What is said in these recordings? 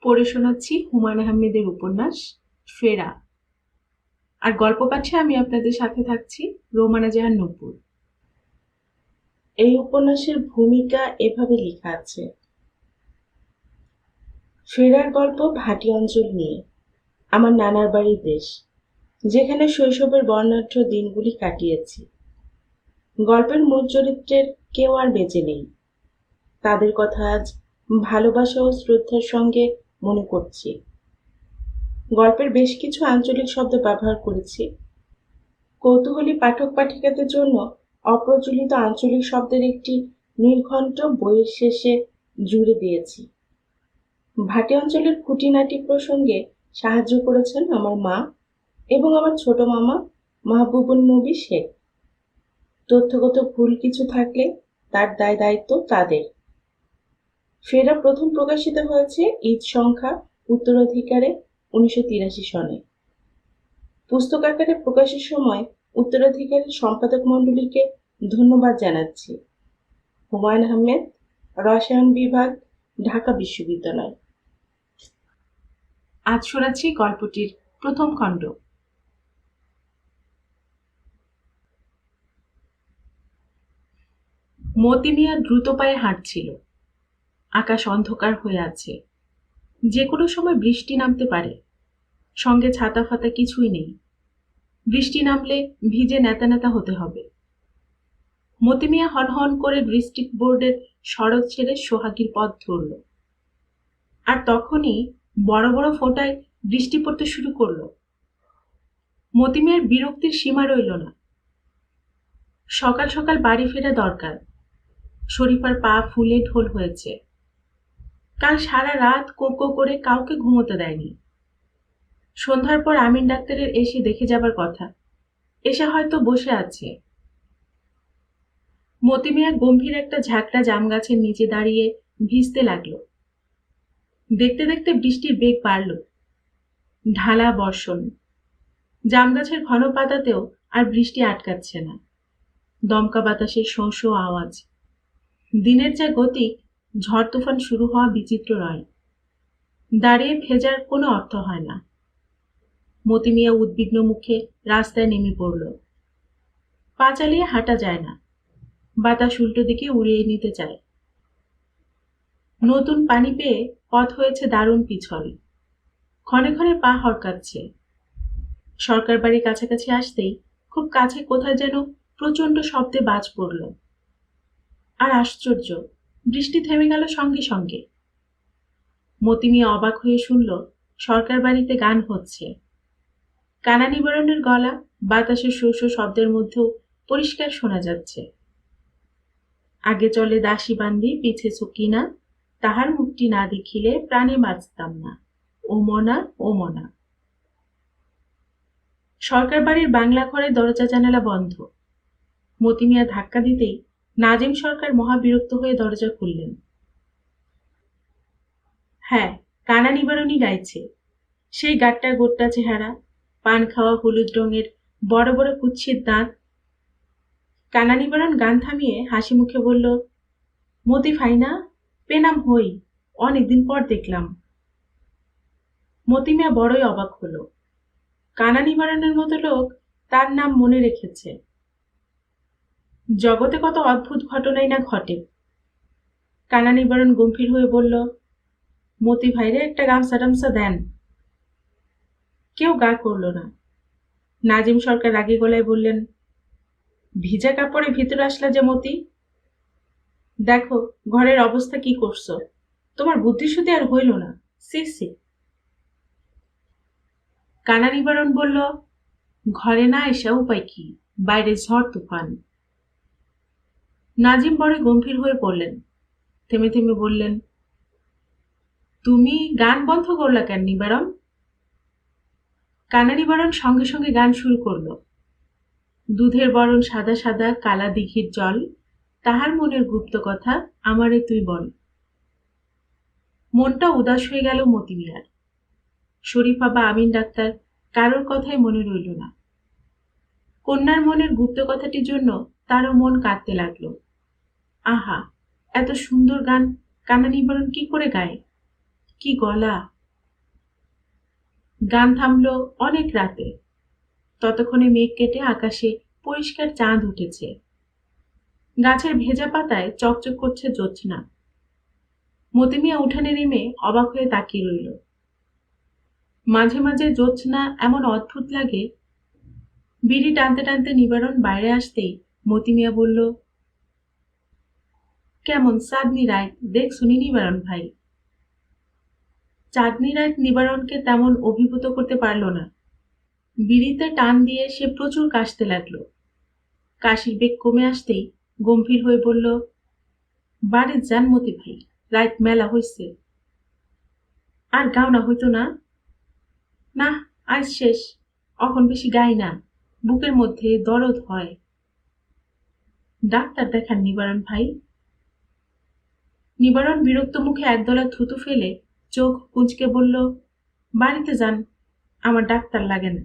পড়ে শোনাচ্ছি হুমায়ূন আহমেদের উপন্যাস ফেরা। আর গল্প পাঠে আমি আপনাদের সাথে থাকছি রোমানা জাহান নূপুর। এই উপন্যাসের ভূমিকা এভাবে লেখা আছে। ফেরার গল্প ভাটি অঞ্চল নিয়ে, আমার নানার বাড়ির দেশ, যেখানে শৈশবের বর্ণাঢ্য দিনগুলি কাটিয়েছি। গল্পের মূল চরিত্রের কেউ আর বেঁচে নেই। তাদের কথা আজ ভালোবাসা ও শ্রদ্ধার সঙ্গে মনে করছি। গল্পের বেশ কিছু আঞ্চলিক শব্দ ব্যবহার করেছি। কৌতূহলী পাঠক পাঠিকাদের জন্য অপ্রচলিত আঞ্চলিক শব্দের একটি নির্ঘণ্ট বইয়ের শেষে জুড়ে দিয়েছি। ভাটি অঞ্চলের খুঁটিনাটি প্রসঙ্গে সাহায্য করেছেন আমার মা এবং আমার ছোট মামা মাহবুবুন নবী শেখ। তথ্যগত ভুল কিছু থাকলে তার দায় দায়িত্ব তাদের। ফেরা প্রথম প্রকাশিত হয়েছে ঈদ সংখ্যা উত্তরাধিকারে 1983 সনে। পুস্তক আকারে প্রকাশের সময় উত্তরাধিকারের সম্পাদক মণ্ডলীকে ধন্যবাদ জানাচ্ছি। হুমায়ূন আহমেদ, রসায়ন বিভাগ, ঢাকা বিশ্ববিদ্যালয়। আজ শোনাচ্ছি গল্পটির প্রথম খণ্ড। মতি মিয়া দ্রুত পায়ে হাঁটছিল। আকাশ অন্ধকার হয়ে আছে, যে কোনো সময় বৃষ্টি নামতে পারে। সঙ্গে ছাতা ফাতা কিছুই নেই। বৃষ্টি নামলে ভিজে নেতা নেতা হতে হবে। মতি মিয়া হনহন করে ডিস্ট্রিক্ট বোর্ডের সড়ক ছেড়ে সোহাগীর পথ ধরল। আর তখনই বড় বড় ফোঁটায় বৃষ্টি পড়তে শুরু করলো। মতি মিয়ার বিরক্তির সীমা রইল না। সকাল সকাল বাড়ি ফেরা দরকার। শরীফার পা ফুলে ঢোল হয়েছে। কাল সারা রাত কোকো করে কাউকে ঘুমোতে দেয়নি। সন্ধ্যার পর আমিন ডাক্তারের এসে দেখে যাবার কথা। এসে হয়তো বসে আছে। মতি মিয়া গম্ভীর একটা ঝাঁকড়া জাম গাছের নিচে দাঁড়িয়ে ভিজতে লাগলো। দেখতে দেখতে বৃষ্টির বেগ বাড়ল। ঢালা বর্ষণ। জাম গাছের ঘন পাতাতেও আর বৃষ্টি আটকাচ্ছে না। দমকা বাতাসের শোঁ শোঁ আওয়াজ। দিনের যা গতি, ঝড় তুফান শুরু হওয়া বিচিত্র নয়। দাঁড়িয়ে ভেজার কোনো অর্থ হয় না। মতি মিয়া উদ্বিগ্ন মুখে রাস্তায় নেমে পড়ল। পা চালিয়ে হাঁটা যায় না। বাতাস উল্টো দিকে উড়িয়ে নিতে চায়। নতুন পানি পেয়ে পথ হয়েছে দারুণ পিছল। ক্ষণে ক্ষণে পা হড়কাচ্ছে। সরকার বাড়ির কাছাকাছি আসতেই খুব কাছে কোথায় যেন প্রচণ্ড শব্দে বাজ পড়ল। আর আশ্চর্য, বৃষ্টি থেমে গেল সঙ্গে সঙ্গে। মতি মিয়া অবাক হয়ে শুনল সরকার বাড়িতে গান হচ্ছে। কানা নিবারণের গলা বাতাসের শোঁ শোঁ শব্দের মধ্যেও পরিষ্কার শোনা যাচ্ছে। আগে চলে দাসী বান্দি পিছে সকিনা, তাহার মুখটি না দেখিলে প্রাণে বাঁচতাম না, ও মনা ও মনা। সরকার বাড়ির বাংলা ঘরে দরজা জানালা বন্ধ। মতি মিয়া ধাক্কা দিতেই নাজিম সরকার মহাবিরক্ত হয়ে দরজা খুললেন। হ্যাঁ, কানা নিবারণই গাইছে। সেই গাট্টা গোট্টা চেহারা, পান খাওয়া হলুদ রঙের বড় বড় কুৎসিত দাঁত। কানা নিবারণ গান থামিয়ে হাসি মুখে বলল, মতি ফাইনা, পেনাম হই, অনেকদিন পর দেখলাম। মতি মিয়া বড়ই অবাক হল। কানা নিবারণের মতো লোক তার নাম মনে রেখেছে। জগতে কত অদ্ভুত ঘটনাই না ঘটে। কানা নিবারণ গম্ভীর হয়ে বলল, মতি ভাইরে একটা গামছা টামছা দেন। কেউ গা করল না। নাজিম সরকার রাগী গলায় বললেন, ভিজা কাপড়ে ভিতরে আসলা যে মতি, দেখো ঘরের অবস্থা কি করছো। তোমার বুদ্ধিশুদ্ধি আর হইল না, সি সি। কানা নিবারণ বলল, ঘরে না এসা উপায় কি, বাইরে ঝড় তুফান। নাজিম বড় গম্ভীর হয়ে পড়লেন। থেমে থেমে বললেন, তুমি গান বন্ধ করলা কেন নিবারণ? কানা নিবারণ সঙ্গে সঙ্গে গান শুরু করল। দুধের বরণ সাদা সাদা কালা দিঘির জল, তাহার মনের গুপ্ত কথা আমারে তুই বল। মনটা উদাস হয়ে গেল মতি মিয়ার। শরীফা বা আমিন ডাক্তার কারোর কথাই মনে রইল না। কন্যার মনের গুপ্ত কথাটির জন্য তারও মন কাঁদতে লাগলো। আহা, এত সুন্দর গান কানা নিবারণ কি করে গায়? কি গলা! গান থামলো অনেক রাতে। ততক্ষণে মেঘ কেটে আকাশে পরিষ্কার চাঁদ উঠেছে। গাছের ভেজা পাতায় চকচক করছে জ্যোৎস্না। মতি মিয়া উঠানে নেমে অবাক হয়ে তাকিয়ে রইল। মাঝে মাঝে জ্যোৎস্না এমন অদ্ভুত লাগে। বিড়ি টানতে টানতে নিবারণ বাইরে আসতেই মতি মিয়া বলল, কেমন চাঁদনি রাত দেখছুনি নিবারণ ভাই? চাঁদনি রাত নিবারণকে তেমন অভিভূত করতে পারল না। বিড়িতে টান দিয়ে সে প্রচুর কাশতে লাগলো। কাশির বেগ কমে আসতেই গম্ভীর হয়ে বলল, বাড়ি যান মতি ভাই, রাত মেলা হইছে। আর গাও না হইতো না? না, আজ শেষ, অখন বেশি গাই না, বুকের মধ্যে দরদ হয়। ডাক্তার দেখান নিবারণ ভাই। নিবারণ বিরক্ত মুখে একদলা থুতু ফেলে চোখ কুঁচকে বলল, বাড়িতে যান, আমার ডাক্তার লাগে না।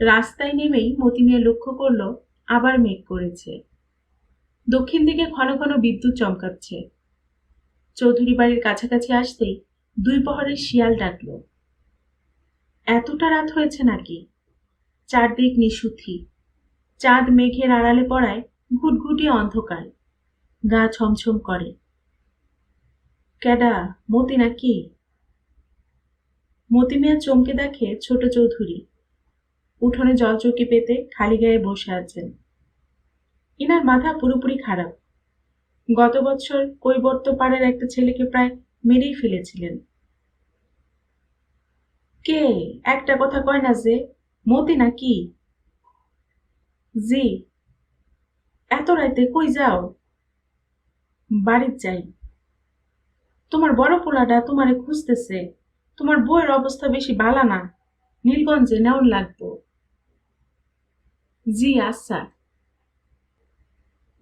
রাস্তায় নেমেই মতি মিয়া লক্ষ্য করল আবার মেঘ করেছে। দক্ষিণ দিকে ঘন ঘন বিদ্যুৎ চমকাচ্ছে। চৌধুরী বাড়ির কাছাকাছি আসতেই দুই প্রহরের শিয়াল ডাকল। এতটা রাত হয়েছে নাকি? চারদিক নিশুথি। চাঁদ মেঘের আড়ালে পড়ায় ঘুটঘুটি অন্ধকার। গা ছমছম করে। ক্যাডা, মতি নাকি? মতি মিয়া চমকে দেখে ছোট চৌধুরী উঠোনে জলচৌকি পেতে খালি গায়ে বসে আছেন। ইনার মাথা পুরোপুরি খারাপ। গত বছর কৈবর্ত পাড়ার একটা ছেলেকে প্রায় মেরেই ফেলেছিলেন। কে? একটা কথা কয় না যে, মতি নাকি? জি। এত রাতে কই যাও? বাড়ির যাই। তোমার বড় পোলাটা তোমারে খুঁজতেছে। তোমার বউয়ের অবস্থা বেশি ভালো না, নীলগঞ্জে নেওয়ান লাগবো। জি আচ্ছা।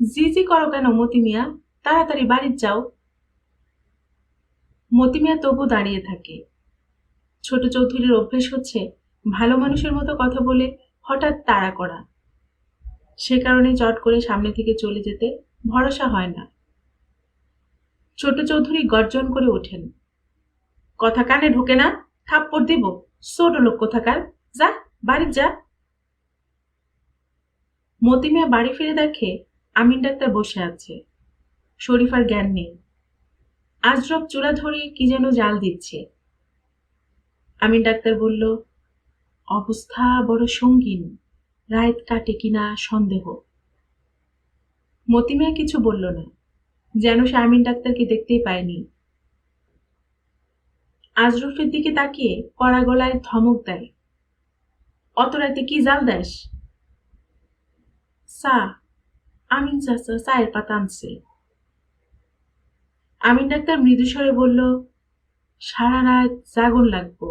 জি জি করো কেন মতি মিয়া, তাড়াতাড়ি বাড়ির যাও। মতি মিয়া তবু দাঁড়িয়ে থাকে। ছোট চৌধুরীর অভ্যেস হচ্ছে ভালো মানুষের মতো কথা বলে হঠাৎ তাড়া করা। সে কারণে চট করে সামনে থেকে চলে যেতে ভরসা হয় না। ছোট চৌধুরী গর্জন করে ওঠেন, কথা কানে ঢোকে না? থাপ্পড় দিব, ছোট লোক কোথাকার, যা বাড়ি যা। মতি মিয়া বাড়ি ফিরে দেখে আমিন ডাক্তার বসে আছে। শরীফার জ্ঞান নেই। আজরব চুলা ধরে কি যেন জাল দিচ্ছে। আমিন ডাক্তার বলল, অবস্থা বড় সঙ্গীন, রাত কাটে কিনা সন্দেহ। মতি মিয়া কিছু বলল না, যেন সে আমিন ডাক্তারকে দেখতেই পায়নি। আজরফের দিকে তাকিয়ে কড়া গলায় ধমক দেয়, অত রাতে কি জাল দেশ? চা, আমিন চাচা চায়ের পাতা আনছে। আমিন ডাক্তার মৃদুস্বরে বলল, সারা রাত জাগন লাগবো,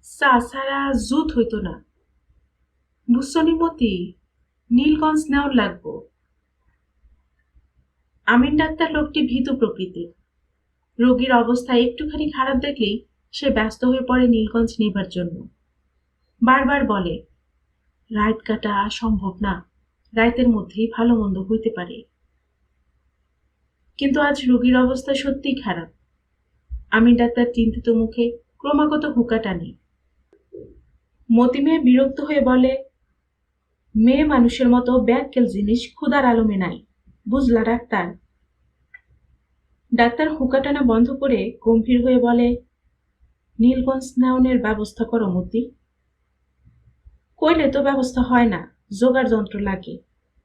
চা ছাড়া জুত হইতো না। বুঝছনি মতি, নীলগঞ্জ নেওয়ার লাগবো। আমিন ডাক্তার লোকটি ভীতু প্রকৃতির। রোগীর অবস্থা একটুখানি খারাপ দেখলেই সে ব্যস্ত হয়ে পড়ে নীলগঞ্জ নেবার জন্য। বারবার বলে, রাত কাটা সম্ভব না, রাতের মধ্যেই ভালো মন্দ হইতে পারে। কিন্তু আজ রোগীর অবস্থা সত্যিই খারাপ। আমিন ডাক্তার চিন্তিত মুখে ক্রমাগত হুঁকা টানে। মতি মেয়ে বিরক্ত হয়ে বলে, মেয়ে মানুষের মতো ব্যাককেল জিনিস ক্ষুধার আলমে নাই, বুঝলা ডাক্তার? ডাক্তার হুঁকা টানা বন্ধ করে গম্ভীর হয়ে বলে, নীলগঞ্জ নেওয়ানোর ব্যবস্থা করো মতি। কইলে তো ব্যবস্থা হয় না, জোগাড় যন্ত্র লাগে।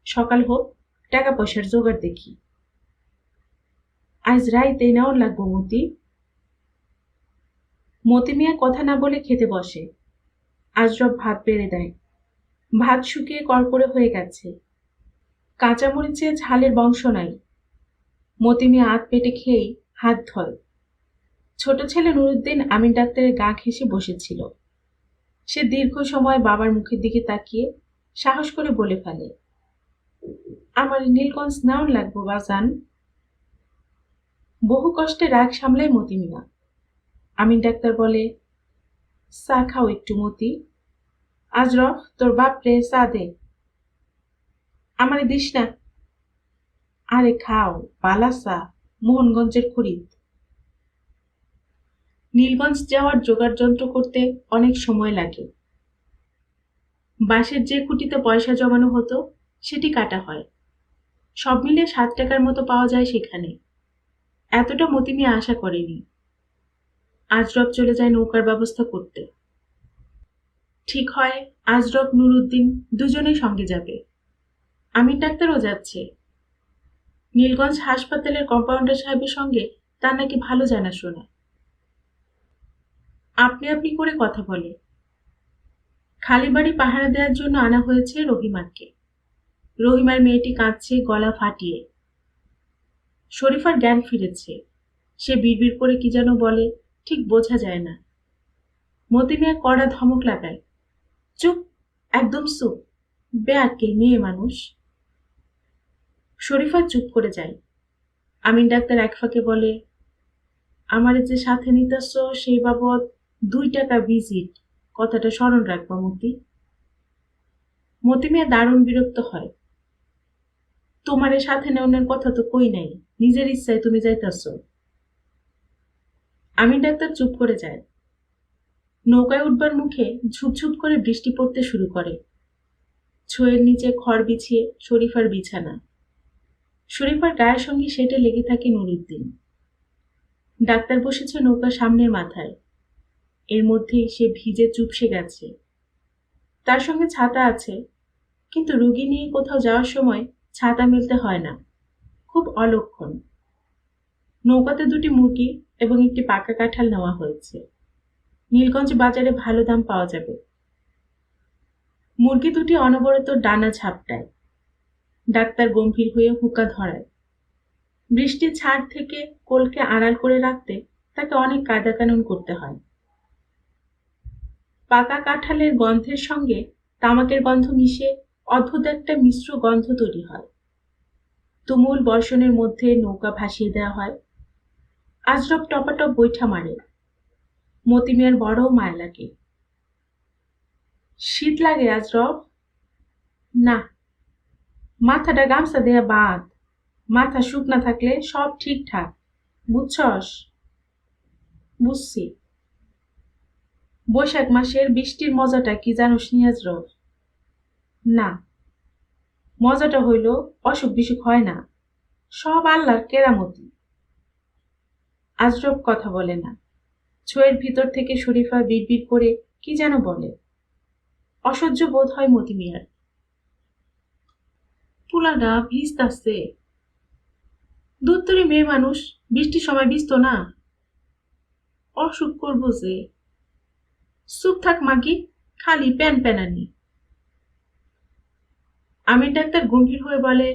সকাল হোক, টাকা পয়সার জোগাড় দেখি। আজ রাইতে নেওয়ার লাগবো মতি। মতি মিয়া কথা না বলে খেতে বসে। আজরব ভাত বেড়ে দেয়। ভাত শুকিয়ে কড়কড়ে হয়ে গেছে। কাঁচামরিচে ঝালের বংশ নাই। মতি মিয়া আধ পেটে খেয়েই হাত ধয়। ছোট ছেলে নুরুদ্দিন আমিন ডাক্তারের গা ঘেঁষে বসেছিল। সে দীর্ঘ সময় বাবার মুখের দিকে তাকিয়ে সাহস করে বলে ফেলে, আমার নীলগঞ্জ নেওয়ার লাগবো বাজান। বহু কষ্টে রাগ সামলায় মতি মিয়া। আমিন ডাক্তার বলে, চা খাও একটু মতি। আজরফ, তোর বাপ রে চা দে। আমারে দিস না। আরে খাও, পালা চা, মোহনগঞ্জের খরিদ। নীলগঞ্জ যাওয়ার জোগাড় যন্ত্র করতে অনেক সময় লাগে। বাসের যে খুঁটিতে পয়সা জমানো হতো সেটি কাটা হয়। সব মিলে 7 টাকার মতো পাওয়া যায় সেখানে। এতটা মতি মিয়া আশা করেনি। আজরব চলে যায় নৌকার ব্যবস্থা করতে। ঠিক হয় আজরব নুরুদ্দিন দুজনেই সঙ্গে যাবে। আমির ডাক্তারও যাচ্ছে। নীলগঞ্জ হাসপাতালের কম্পাউন্ডার সাহেবের সঙ্গে তার নাকি ভালো জানাশোনা। আপনি আপনি করে কথা বলে। খালি বাড়ি পাহারা দেওয়ার জন্য আনা হয়েছে রহিমাকে। রহিমার মেয়েটি কাঁদছে গলা ফাটিয়ে। শরীফার জ্ঞান ফিরেছে। সে বিড়বিড় করে কি যেন বলে, ঠিক বোঝা যায় না। মতি মিয়া কড়া ধমক লাগায়, চুপ, একদম চুপ, বেআক্কেল মেয়ে মানুষ। শরীফা চুপ করে যায়। আমিন ডাক্তার এক ফাঁকে বলে, আমারে যে সাথে নিতেছ সেই বাবদ 2 টাকা ভিজিট, কথাটা স্মরণ রাখবা মতি। মতি মিয়া দারুণ বিরক্ত হয়। তোমারে সাথে নেওয়ার কথা তো কই নাই, নিজের ইচ্ছায় তুমি যাইতাছ। আমিন ডাক্তার চুপ করে যায়। নৌকায় উঠবার মুখে ঝুপঝুপ করে বৃষ্টি পড়তে শুরু করে। ছোয়ের নিচে খড় বিছিয়ে শরীফার বিছানা। শরীফার গায়ের সঙ্গে সেটে লেগে থাকে নুরুদ্দিন। ডাক্তার বসেছে নৌকার সামনের মাথায়। এর মধ্যেই সে ভিজে চুপসে গেছে। তার সঙ্গে ছাতা আছে, কিন্তু রুগী নিয়ে কোথাও যাওয়ার সময় ছাতা মেলতে হয় না, খুব অলক্ষণ। নৌকাতে 2টি মুরগি এবং একটি পাকা কাঁঠাল নেওয়া হয়েছে। নীলগঞ্জ বাজারে ভালো দাম পাওয়া যাবে। মুরগি 2টি অনবরত ডানা ঝাপটায়। ডাক্তার গম্ভীর হয়ে হুঁকা ধরায়। বৃষ্টির ছাড় থেকে কোলকে আড়াল করে রাখতে তাকে অনেক কায়দাকানুন করতে হয়। পাকা কাঁঠালের গন্ধের সঙ্গে তামাকের গন্ধ মিশে অদ্ভুত একটা মিশ্র গন্ধ তৈরি হয়। তুমুল বর্ষণের মধ্যে নৌকা ভাসিয়ে দেওয়া হয়। আজরব টপাটপ বৈঠা মারে। মতি মিয়ার বড় মায়া লাগে। শীত লাগে আজরব? না। মাথাটা গামছা দেয়া বাঁধ। মাথা শুকনা থাকলে সব ঠিকঠাক, বুঝছস? বুঝছি। বৈশাখ মাসের বৃষ্টির মজাটা কি জানোস নি আজরব? না। মজাটা হইল অসুখ বিসুখ হয় না, সব আল্লাহর কেরামতি। আজরব কথা বলে না। ছোয়ের ভিতর থেকে শরীফা বিড়বিড় করে কি যেন বলে। অসহ্য বোধ হয় মতি মিয়ার। পুলাডা ভিজতাছে। দুত্তরি মেয়ে মানুষ, বৃষ্টির সময় ভিজতো না। অসুখ করবো যে। চুপ থাক মাগি, খালি প্যান প্যানানি। আমির ডাক্তার গম্ভীর হয়ে বলে,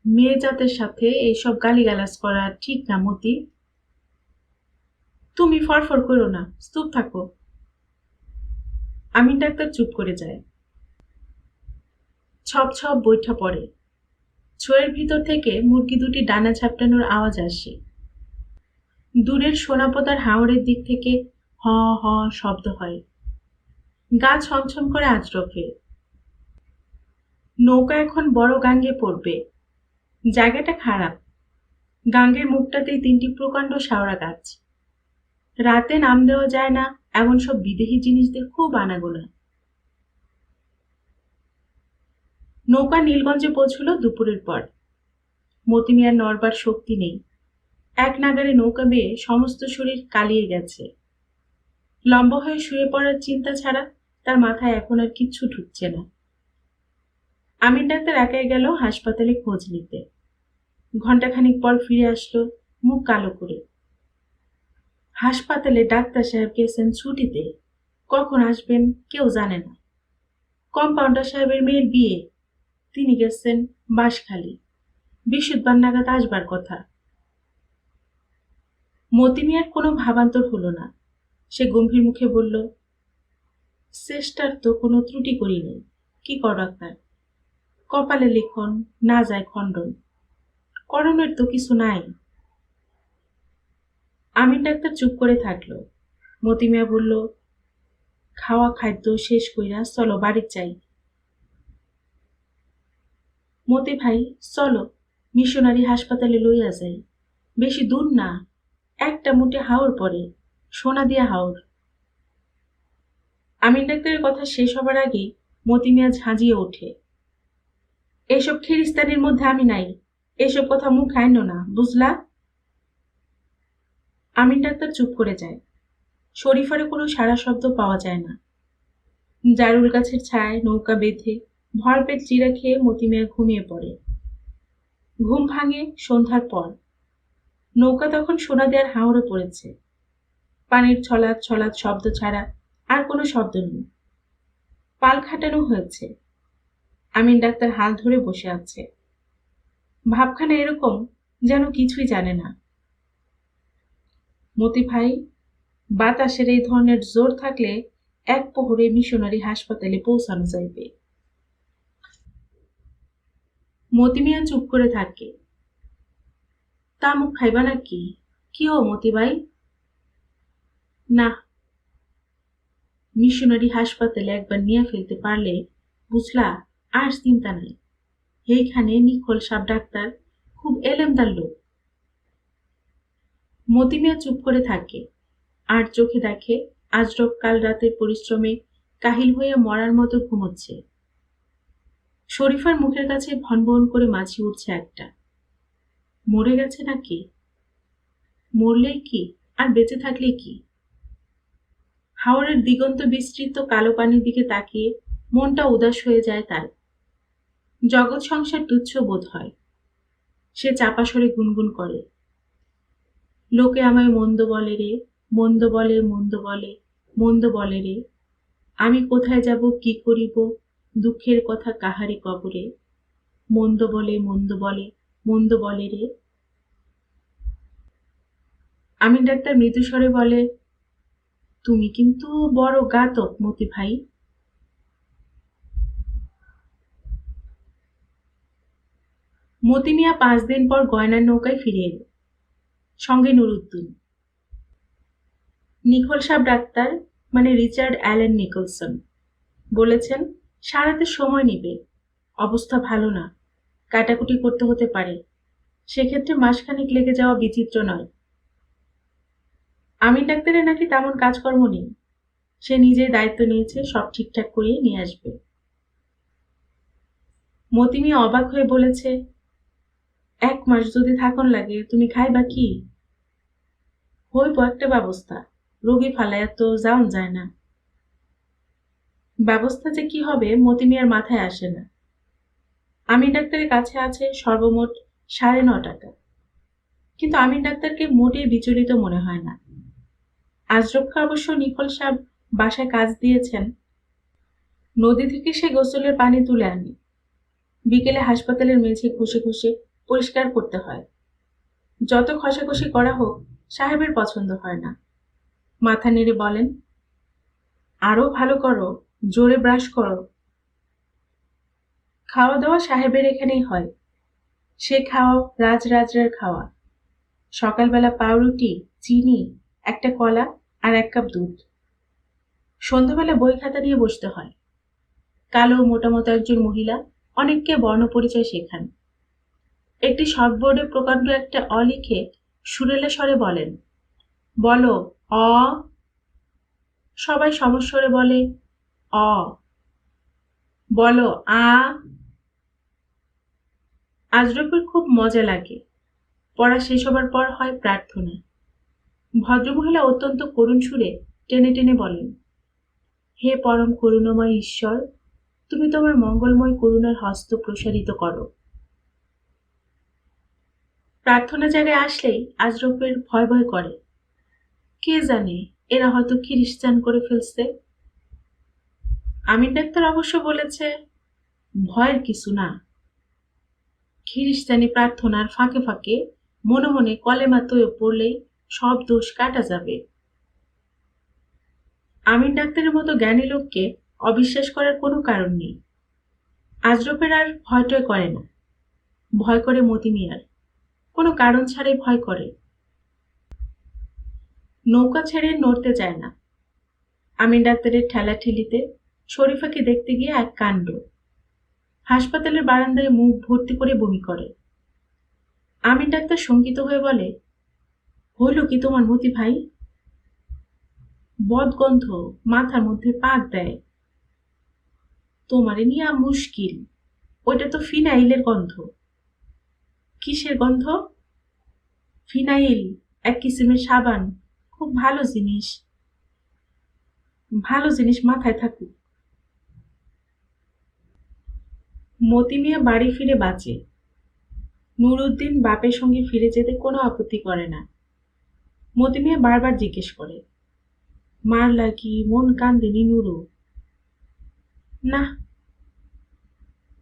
মেয়ে জাতের সাথে এইসব গালিগালাজ করা ঠিক না মতি। তুমি ফরফর করো না, চুপ থাকো। আমির ডাক্তার চুপ করে যায়। ছপ ছপ বৈঠা পড়ে। ছোয়ের ভিতর থেকে মুরগি 2টি ডানা ঝাপটানোর আওয়াজ আসে। দূরের সোনাপোতার হাওরের দিক থেকে হ হ শব্দ হয়। গা ছমছম করে আজরফে। নৌকা এখন বড় গাঙ্গে পড়বে। জায়গাটা খারাপ। গাঙ্গের মুখটাতেই 3টি প্রকাণ্ড শাওড়া গাছ। রাতে নাম দেওয়া যায় না এমন সব বিদেহী জিনিসদের খুব আনাগোনা। নৌকা নীলগঞ্জে পৌঁছল দুপুরের পর। মতি মিয়ার নড়বার শক্তি নেই। এক নাগারে নৌকা বেয়ে সমস্ত শরীর কালিয়ে গেছে। লম্বা হয়ে শুয়ে পড়ার চিন্তা ছাড়া তার মাথায় এখন আর কিচ্ছু ঢুকছে না। আমির ডাক্তার একাই গেল হাসপাতালে খোঁজ নিতে। ঘণ্টাখানিক পর ফিরে আসলো, মুখ কালো করে। হাসপাতালে ডাক্তার সাহেব গেছেন ছুটিতে, কখন আসবেন কেউ জানে না। কম্পাউন্ডার সাহেবের মেয়ের বিয়ে, তিনি গেছেন বাঁশখালী, বৃহস্পতিবার নাগাদ আসবার কথা। মতি মিয়ার কোনো ভাবান্তর হলো না। সে গম্ভীর মুখে বলল, চেষ্টার তো কোনো ত্রুটি করি নেই, কি কর ডাক্তার? কপালে লিখন, না যায় খণ্ডন, করণের তো কিছু নাই। আমির ডাক্তার চুপ করে থাকলো। মতি মিয়া বলল, খাওয়া খাদ্য শেষ কইরা চলো বাড়ি চাই। মতি ভাই চলো, মিশনারি হাসপাতালে লইয়া যাই, বেশি দূর না, একটা মুটে হাওর পরে, সোনাদিয়া হাওর। আমিন ডাক্তারের কথা শেষ হবার আগেই মতি মিয়া ঝাঁঝিয়ে ওঠে। এসব খিরিস্তানির মধ্যে আমি নাই, এসব কথা মুখ আইন না, বুঝলা? আমিন ডাক্তার চুপ করে যায়। শরীফারে কোনো সাড়া শব্দ পাওয়া যায় না। জারুল গাছের ছায়ায় নৌকা বেঁধে ভরপেট চিড়া খেয়ে মতি মিয়া ঘুমিয়ে পড়ে। ঘুম ভাঙে সন্ধ্যার পর। নৌকা তখন সোনাদিয়ার হাওরে পড়েছে। পানির ছলাৎ ছলাৎ শব্দ ছাড়া আর কোনো শব্দ নেই। পাল খাটানো হয়েছে। আমিন ডাক্তার হাল ধরে বসে আছে। ভাবখানা এরকম যেন কিছুই জানে না। মতি ভাই, বাতাসের এই ধরনের জোর থাকলে এক প্রহরে মিশনারি হাসপাতালে পৌঁছানো যাইবে। মতি মিয়া চুপ করে থাকে। তা মুখ খাইবা নাকি? কি হো মতি ভাই? না, মিশনারি হাসপাতালে একবার নিয়ে ফেলতে পারলে বুঝলা আর চিন্তা নাই। এইখানে নিখোল সাব ডাক্তার খুব এলেমদার লোক। মতি মিয়া চুপ করে থাকে আর চোখে দেখে আজরব কাল রাতের পরিশ্রমে কাহিল হইয়া মরার মতো ঘুমোচ্ছে। শরীফার মুখের কাছে ভনভন করে মাছি উঠছে একটা। মরে গেছে নাকি? মরলেই কি আর বেঁচে থাকলে কি? হাওরের দিগন্ত বিস্তৃত কালো পানির দিকে তাকিয়ে মনটা উদাস হয়ে যায় তার। জগৎ সংসার তুচ্ছ বোধ হয়। সে চাপা স্বরে গুনগুন করে, লোকে আমায় মন্দ বলে রে, মন্দ বলে, মন্দ বলে, মন্দ বলে রে। আমি কোথায় যাব, কি করিব, দুঃখের কথা কাহারে কবরে। মন্দ বলে, মন্দ বলে, মন্দ বলে রে। আমিন ডাক্তার মৃদুস্বরে বলে, তুমি কিন্তু বড় ঘাতক মতি ভাই। মতি মিয়া 5 দিন পর গয়নার নৌকায় ফিরে এলো। সঙ্গে নুরুদ্দিন। নিখোল সাব ডাক্তার মানে রিচার্ড অ্যালেন নিকলসন বলেছেন সারাতে সময় নিবে, অবস্থা ভালো না, কাটাকুটি করতে হতে পারে, সেক্ষেত্রে মাসখানেক লেগে যাওয়া বিচিত্র নয়। আমিন ডাক্তারের নাকি তেমন কাজকর্ম নেই, সে নিজেই দায়িত্ব নিয়েছে সব ঠিকঠাক করিয়ে নিয়ে আসবে। মতি মিয়া অবাক হয়ে বলেছে, 1 মাস যদি থাকন লাগে তুমি খাইবা কি? হইব একটা ব্যবস্থা, রোগী ফালাইয়া তো যাওন যায় না। ব্যবস্থা যে কি হবে মতি মিয়ার মাথায় আসে না। আমিন ডাক্তারের কাছে আছে সর্বমোট 9.5 টাকা, কিন্তু আমিন ডাক্তারকে মোটেই বিচলিত মনে হয় না। আজরবকে অবশ্য নিখোল সাহেব বাসায় কাজ দিয়েছেন। নদী থেকে সে গোসলের পানি তুলে আনে, বিকেলে হাসপাতালের মেঝে ঘষে ঘষে পরিষ্কার করতে হয়। যত ঘষাঘষি করা হোক সাহেবের পছন্দ হয় না। মাথা নেড়ে বলেন, আরো ভালো করো, জোরে ব্রাশ করো। খাওয়া দাওয়া সাহেবের এখানেই হয়। সে খাওয়া রাজরাজরার খাওয়া। সকালবেলা পাউরুটি, চিনি, একটা কলা আর 1 কাপ দুধ। সন্ধ্যাবেলা বই খাতা নিয়ে বসতে হয়। কালো মোটামতো একজন মহিলা অনেককে বর্ণপরিচয় শেখান। একটি শর্টবোর্ডে প্রকাণ্ড একটা অ লিখে সুরেলা স্বরে বলেন, বলো অ। সবাই সমস্বরে বলে অ। বলো আ। আজরফের খুব মজা লাগে। পড়া শেষ হবার পর হয় প্রার্থনা। ভদ্রমহিলা অত্যন্ত করুণ সুরে টেনে টেনে বলেন, হে পরম করুণাময় ঈশ্বর, তুমি তোমার মঙ্গলময় করুণার হস্ত প্রসারিত করো। প্রার্থনা জায়গায় আসলেই আজরফের ভয় ভয় করে। কে জানে, এরা হয়তো খ্রিস্টান করে ফেলছে। আমিন ডাক্তার অবশ্য বলেছে, ভয়ের কিছু না। খ্রিস্টানি প্রার্থনার ফাঁকে ফাঁকে মনে মনে কলেমা তৈয় পড়লেই সব দোষ কাটা যাবে। আমিন ডাক্তারের মতো জ্ঞানী লোককে অবিশ্বাস করার কোনো কারণ নেই। আজরফের আর ভয়টয় করে না। ভয় করে মতি মিয়ার, কোনো কারণ ছাড়াই ভয় করে। নৌকা ছেড়ে নড়তে চায় না। আমিন ডাক্তারের ঠেলাঠেলিতে শরীফাকে দেখতে গিয়ে এক কাণ্ড। হাসপাতালের বারান্দায় মুখ ভর্তি করে বমি করে। আমিন ডাক্তার শঙ্কিত হয়ে বলে, হইল কি তোমার মতি ভাই? বদগন্ধ মাথার মধ্যে পাক দেয়। তোমারে নিয়া মুশকিল। ওইটা তো ফিনাইলের গন্ধ। কিসের গন্ধ? ফিনাইল, এক কিসিমের সাবান। খুব ভালো জিনিস। ভালো জিনিস মাথায় থাকুক। মতি মিয়া বাড়ি ফিরে বাঁচে। নুরুদ্দিন বাপের সঙ্গে ফিরে যেতে কোনো আপত্তি করে না। মতি মিয়া বারবার জিজ্ঞেস করে, মার লাগি মন কান্দেনি নুরু? না,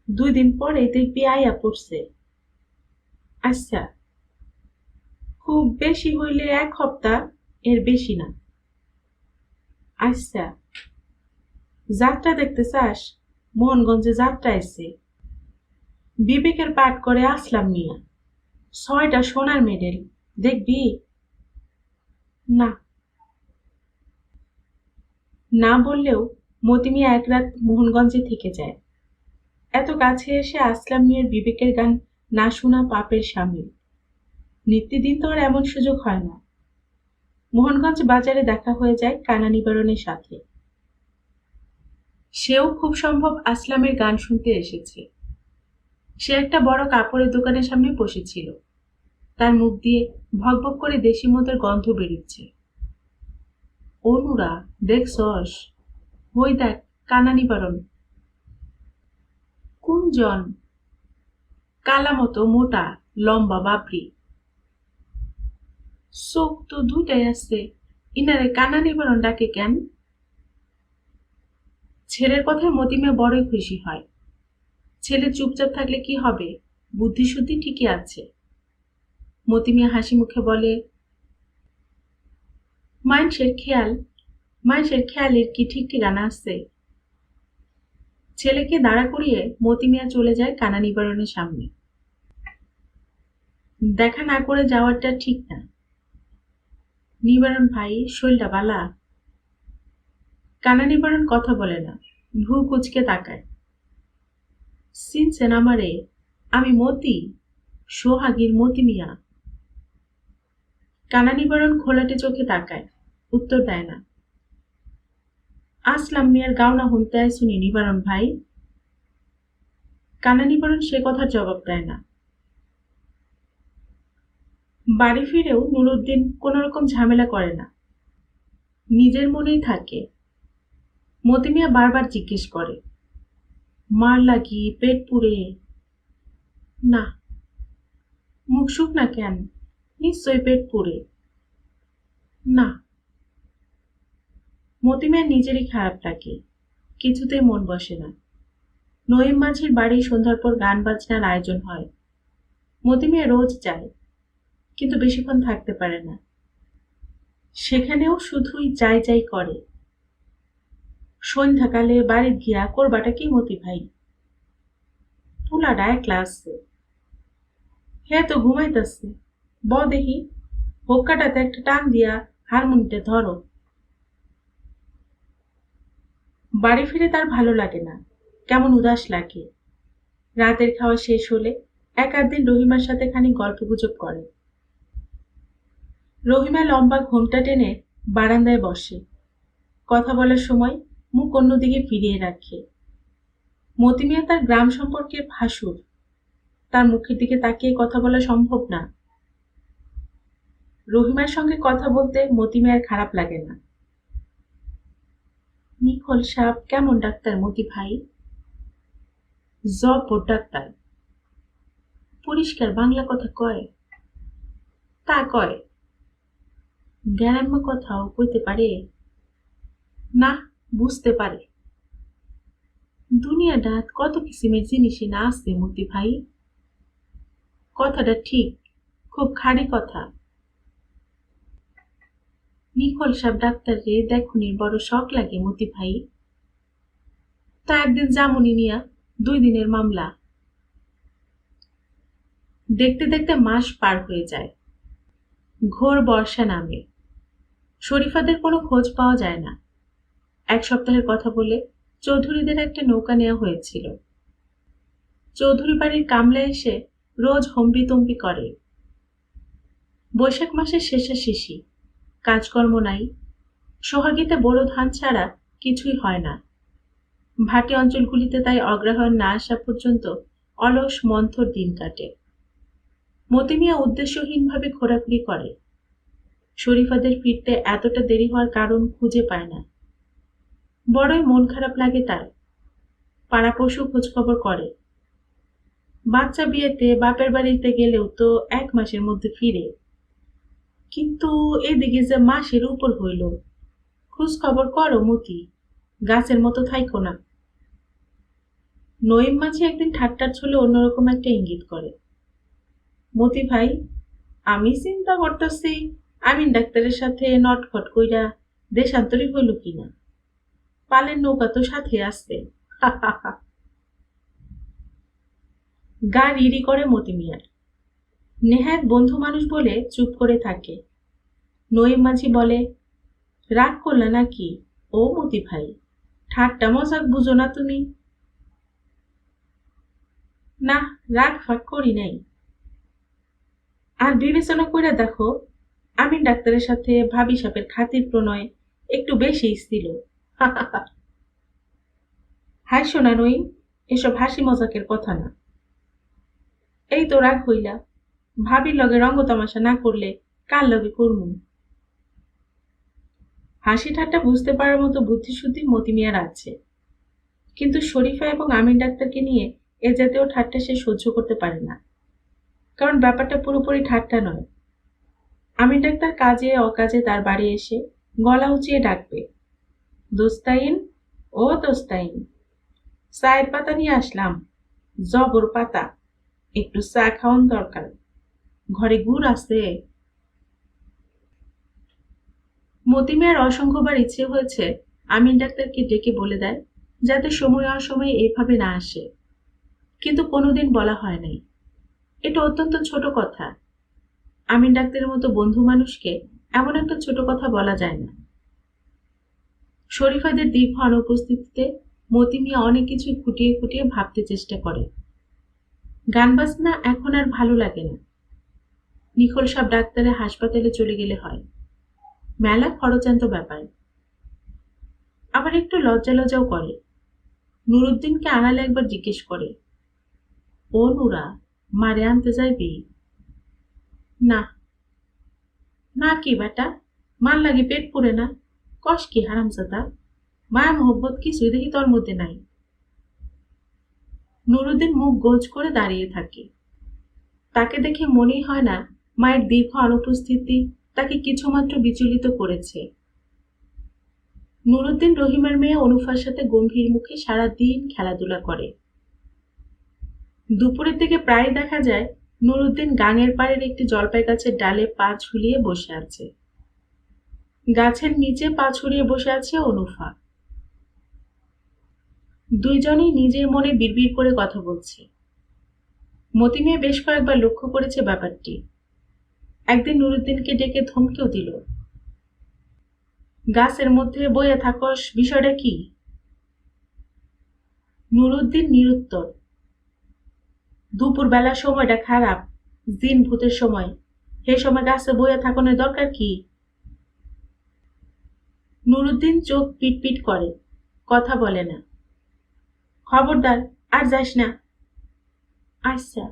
2 দিন পরে দেখবি আইয়া পড়ছে। আচ্ছা, খুব বেশি হইলে 1 সপ্তাহ, এর বেশি না। আচ্ছা, যাত্রা দেখতে চাস? মোহনগঞ্জে যাত্রা এসে বিবেকের পাঠ করে আসলাম মিয়া, 6টা সোনার মেডেল, দেখবি? না। না বললেও মতি মিয়া 1 রাত মোহনগঞ্জে থেকে যায়। এত কাছে এসে আসলাম মিয়ার বিবেকের গান না শোনা পাপের শামিল। নিত্যদিন তো আর এমন সুযোগ হয় না। মোহনগঞ্জ বাজারে দেখা হয়ে যায় কানা নিবারণের সাথে। সেও খুব সম্ভব আসলামের গান শুনতে এসেছে। সে একটা বড় কাপড়ের দোকানের সামনে বসেছিল। তার মুখ দিয়ে ভকভক করে দেশি মদের গন্ধ বেরোচ্ছে। ও নুরা, দেখছস? হই দেখ, কানা নিবারণ। কোনজন? কালা মতো মোটা, লম্বা বাবরি। চোখ তো 2টাই আছে, ইনারে কানা নিবারণ ডাকে কেন? ছেলের কথায় মতিমে বড়ই খুশি হয়। ছেলে চুপচাপ থাকলে কি হবে, বুদ্ধি শুদ্ধি ঠিকই আছে। মতিমিয়া হাসি মুখে বলে, মানুষের খেয়ালের কি ঠিক ঠিকানা আছে? ছেলেকে দাঁড়া করিয়ে মতিমিয়া চলে যায় কানা নিবারণের সামনে। দেখা না করে যাওয়াটা ঠিক না। নিবারণ ভাই, শৈলটা বালা? কানা নিবারণ কথা বলে না, ভ্রু কুচকে তাকায়। চিনছেন আমারে? আমি মতি, সোহাগীর মতি মিয়া। কানা নিবারণ খোলাটে চোখে তাকায়, উত্তর দেয় না। আসলাম মিয়ার গাওনা শুনতে শুনি নিবারণ ভাই? কানা নিবারণ সে কথার জবাব দেয় না। বাড়ি ফিরেও নুরুদ্দিন কোন রকম ঝামেলা করে না, নিজের মনেই থাকে। মতি মিয়া বারবার জিজ্ঞেস করে, মার লাগি পেট পুড়ে? না। মুখ শুকনা কেন? নিশ্চয়ই পেট পুড়ে। না। মতি মিয়ার নিজেরই খারাপ লাগে, কিছুতেই মন বসে না। নঈম মাঝির বাড়ি সন্ধ্যার পর গান বাজনার আয়োজন হয়। মতি মিয়া রোজ যায়, কিন্তু বেশিক্ষণ থাকতে পারে না। সেখানেও শুধুই যাই যাই করে। সন্ধ্যাকালে বাড়ি গিয়া করবাটা কি মতি ভাই? পুলাডা একলা আছে। হে তো ঘুমাইতেছে। ব দেখি, হোক্কাটাতে একটা টান দিয়া হারমোনিটা ধরো। বাড়ি ফিরে তার ভালো লাগে না, কেমন উদাস লাগে। রাতের খাওয়া শেষ হলে 1-8 দিন রহিমার সাথে খানিক গল্পগুজব করে। রহিমা লম্বা ঘোমটা টেনে বারান্দায় বসে, কথা বলার সময় মুখ অন্যদিকে ফিরিয়ে রাখে। মতি মিয়া তার গ্রাম সম্পর্কে ভাসুর, তার মুখের দিকে তাকিয়ে কথা বলা সম্ভব না। রহিমার সঙ্গে কথা বলতে মতি মিয়ার খারাপ লাগে না। নিখোল সাপ কেমন ডাক্তার মতি ভাই? জব্বর ডাক্তার। পরিষ্কার বাংলা কথা কয়? তা কয়। গ্রাম্য কথাও কইতে পারে? না, বুঝতে পারে। দুনিয়াটা কত কিসিমের জিনিসই না আছে মতি ভাই। কথাটা ঠিক, খুব খাঁটি কথা। নিখোল সাহেব ডাক্তার রে দেখুনি বড় শখ লাগে মতি ভাই। তা একদিন জামুনি নিয়া 2 দিনের মামলা। দেখতে দেখতে মাস পার হয়ে যায়। ঘোর বর্ষা নামে। শরীফাদের কোনো খোঁজ পাওয়া যায় না। 1 সপ্তাহের কথা বলে চৌধুরীদের একটা নৌকা নেওয়া হয়েছিল। চৌধুরী বাড়ির কামলা এসে রোজ হম্বিতম্বি করে। বৈশাখ মাসের শেষাশেষি, কাজকর্ম নাই। সোহাগীতে বড় ধান ছাড়া কিছুই হয় না। ভাটি অঞ্চলগুলিতে তাই অগ্রহায়ণ না আসা পর্যন্ত অলস মন্থর দিন কাটে। মতি মিয়া উদ্দেশ্যহীনভাবে ঘোরাঘুরি করে। শরীফাদের ফিরতে এতটা দেরি হওয়ার কারণ খুঁজে পায় না। বড়ই মন খারাপ লাগে তার। পাড়াপড়শু খোঁজখবর করে। বাচ্চা বিয়েতে বাপের বাড়িতে গেলেও তো 1 মাসের মধ্যে ফিরে, কিন্তু এদিকে যে মাসের উপর হইল। খোঁজ খবর করো মতি, গাছের মতো থাইকো না। নঈম মাঝি একদিন ঠাট্টার ছলে অন্যরকম একটা ইঙ্গিত করে। মতি ভাই, আমি চিন্তা করতেছি আমিন ডাক্তারের সাথে নটখট কইরা দেশান্তরী হইল কিনা। পালের নৌকা তো সাথে আসছে। গা রিরি করে মতি মিয়ার। নেহাত বন্ধু মানুষ বলে চুপ করে থাকে। নঈম মাঝি বলে, রাগ করলে নাকি ও মতি ভাই? ঠাট্টা মজাক বুঝো না তুমি? না, রাগ ফাগ করি নাই। আর বিবেচনা করে দেখো, আমিন ডাক্তারের সাথে ভাবি সাপের খাতির প্রণয় একটু বেশি ছিল। হাসো না নঈম, এসব হাসি মজাকের কথা না। এই তো রাগ হইলা, ভাবির লগে রঙ্গ তামাশা না করলে কার লগে করমু? হাসি ঠাট্টা বুঝতে পারার মতো বুদ্ধিশুদ্ধি মতি মিয়ার আছে, কিন্তু শরীফা এবং আমিন ডাক্তারকে নিয়ে এ জাতীয় ঠাট্টা সে সহ্য করতে পারে না। কারণ ব্যাপারটা পুরোপুরি ঠাট্টা নয়। আমিন ডাক্তার কাজে অকাজে তার বাড়ি এসে গলা উঁচিয়ে ডাকবে, দোস্তাইন, ও দোস্তাইন, চায়ের পাতা নিয়ে আসলাম, জবর পাতা, একটু চা খাওয়ান দরকার, ঘরে গুড় আছে? মতিমিয়ার অসংখ্যবার ইচ্ছে হয়েছে আমিন ডাক্তারকে ডেকে বলে দেয় যাতে সময় অসময়ে এভাবে না আসে, কিন্তু কোনোদিন বলা হয় নাই। এটা অত্যন্ত ছোট কথা। আমিন ডাক্তারের মতো বন্ধু মানুষকে এমন একটা ছোট কথা বলা যায় না। শরীফাদের দীর্ঘ অনুপস্থিতিতে মতি মিয়া অনেক কিছুই খুঁটিয়ে খুঁটিয়ে ভাবতে চেষ্টা করে। গান বাজনা এখন আর ভালো লাগে না। নিখোল সাহেব ডাক্তারের হাসপাতালে চলে গেলে হয়, মেলা খরচান্ত ব্যাপার। আবার একটু লজ্জা লজ্জাও করে। নুরুদ্দিনকে আনালে একবার জিজ্ঞেস করে, ও নুরা, মারে আনতে যাইবি? না। না কি বেটা, মার লাগে পেট পুরে না? কস কি হারামজাদা, মায়া মোহব্বত কিছুই দেখি তোর মধ্যে নাই। নুরুদ্দিন মুখ গোজ করে দাঁড়িয়ে থাকে। তাকে দেখে মনেই হয় না মায়ের দীর্ঘ অনুপস্থিতি তাকে কিছুমাত্র বিচলিত করেছে। নুরুদ্দিন রহিমের মেয়ে অনুফার সাথে গম্ভীর মুখে সারাদিন খেলাধুলা করে। দুপুরের দিকে প্রায় দেখা যায় নুরুদ্দিন গাঙের পাড়ের একটি জলপাই গাছের ডালে পা ঝুলিয়ে বসে আছে। গাছের নিচে পা ছড়িয়ে বসে আছে অনুফা। দুইজনেই নিজের মনে বিড়বিড় করে কথা বলছে। মতি মেয়ে বেশ কয়েকবার লক্ষ্য করেছে ব্যাপারটি। একদিন নুরুদ্দিনকে ডেকে ধমকেও দিল, গাছের মধ্যে বইয়া থাকস, বিষয়টা কি? নুরুদ্দিন নিরুত্তর। দুপুর বেলার সময়টা খারাপ, জিন ভূতের সময়, সে সময় গাছে বইয়া থাকনের দরকার কি? নুরুদ্দিন চোখ পিটপিট করে, কথা বলে না। খবরদার, আর যাস না। আচ্ছা।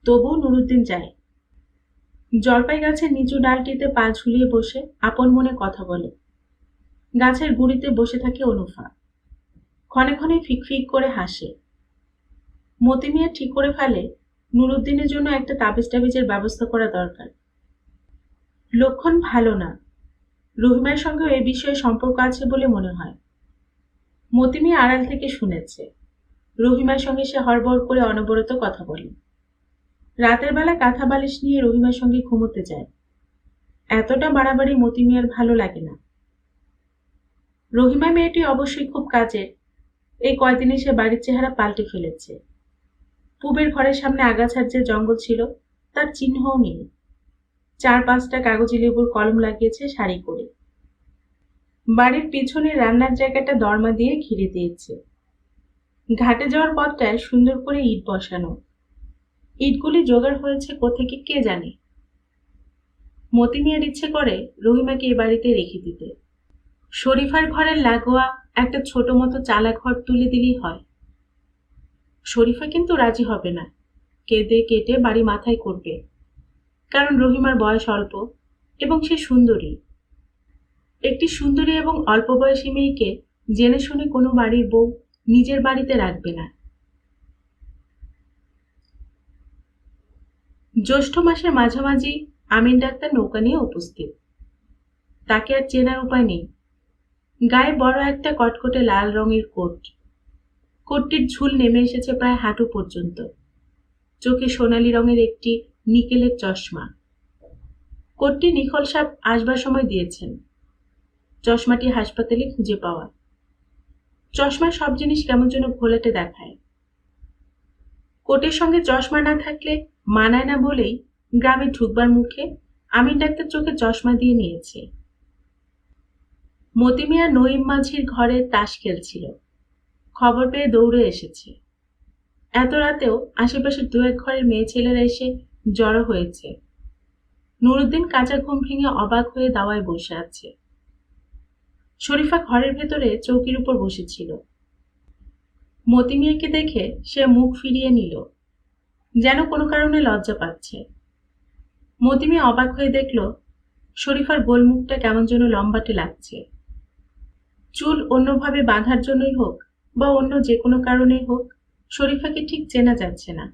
তবুও নুরুদ্দিন যায়। জলপাই গাছের নিচু ডালটিতে পা ঝুলিয়ে বসে আপন মনে কথা বলে। গাছের গুড়িতে বসে থাকে অনুফা। ক্ষণে ক্ষণে ফিক করে হাসে। মতি মিয়া ঠিক করে ফেলে নুরুদ্দিনের জন্য একটা তাবিজ টাবিজের ব্যবস্থা করা দরকার। লক্ষণ ভালো না। রহিমের সঙ্গে এ বিষয়ে সম্পর্ক আছে বলে মনে হয়। মতি মিয়া আড়াল থেকে শুনেছে রহিমার সঙ্গে সে হড়বড় করে অনবরত কথা বলে। রাতের বেলা কাঁথা বালিশ নিয়ে রহিমার সঙ্গে ঘুমোতে যায়। এতটা বাড়াবাড়ি মতি মিয়ার ভালো লাগে না। রহিমা মেয়েটি অবশ্যই খুব কাজের। এই কয়দিনে সে বাড়ির চেহারা পাল্টে ফেলেছে। পুবের ঘরের সামনে আগাছার যে জঙ্গল ছিল তার চিহ্নও নেই। 4-5টা কাগজি লেবুর কলম লাগিয়েছে সারি করে। বাড়ির পিছনে রান্নার জায়গাটা দরমা দিয়ে ঘিরে দিয়েছে। ঘাটে যাওয়ার পথটায় সুন্দর করে ইট বসানো। ইটগুলি জোগাড় হয়েছে কোথেকে কে জানে। মতি মিয়ার ইচ্ছে করে রহিমাকে এ বাড়িতে রেখে দিতে। শরীফার ঘরের লাগোয়া একটা ছোট মতো চালা ঘর তুলে দিলেই হয়। শরীফা কিন্তু রাজি হবে না, কেঁদে কেটে বাড়ি মাথায় করবে। কারণ রহিমার বয়স অল্প এবং সে সুন্দরী। একটি সুন্দরী এবং অল্প বয়সী মেয়েকে জেনে শুনে কোনো বাড়ির বউ নিজের বাড়িতে রাখবে না। জ্যৈষ্ঠ মাসের মাঝামাঝি আমিন ডাক্তার নৌকা নিয়ে উপস্থিত। তাকে আর চেনার উপায় নেই। গায়ে বড় একটা কটকটে লাল রঙের কোট। কোটটির ঝুল নেমে এসেছে প্রায় হাঁটু পর্যন্ত। চোখে সোনালী রঙের একটি নিকেলের চশমা। কোটটি নিখল সাহেব আসবার সময় দিয়েছেন। চশমাটি হাসপাতালে খুঁজে পাওয়া। চশমার সব জিনিস কেমন যেন ঘোলাটে দেখায়। কোটের সঙ্গে চশমা না থাকলে মানায় না বলেই গ্রামে ঢুকবার মুখে আমিন ডাক্তার চোখে চশমা দিয়ে নিয়েছে। মতি মিয়া নঈম মাঝির ঘরে তাস খেলছিল। খবর পেয়ে দৌড়ে এসেছে। এত রাতেও আশেপাশের দু এক ঘরের মেয়ে ছেলেরা এসে জড়ো হয়েছে। নুরুদ্দিন কাঁচা ঘুম ভেঙে অবাক হয়ে দাওয়ায় বসে আছে। শরীফা ঘরের ভেতরে চৌকির উপর বসেছিল। মতি মিয়াকে দেখে সে মুখ ফিরিয়ে নিল, যেন কোনো কারণে লজ্জা পাচ্ছে। মতি মিয়া অবাক হয়ে দেখল শরীফার গোল মুখটা কেমন যেন লম্বাটে লাগছে। চুল অন্যভাবে বাঁধার জন্যই হোক বা অন্য যে কোনো কারণেই হোক, শরীফাকে ঠিক চেনা যাচ্ছে না।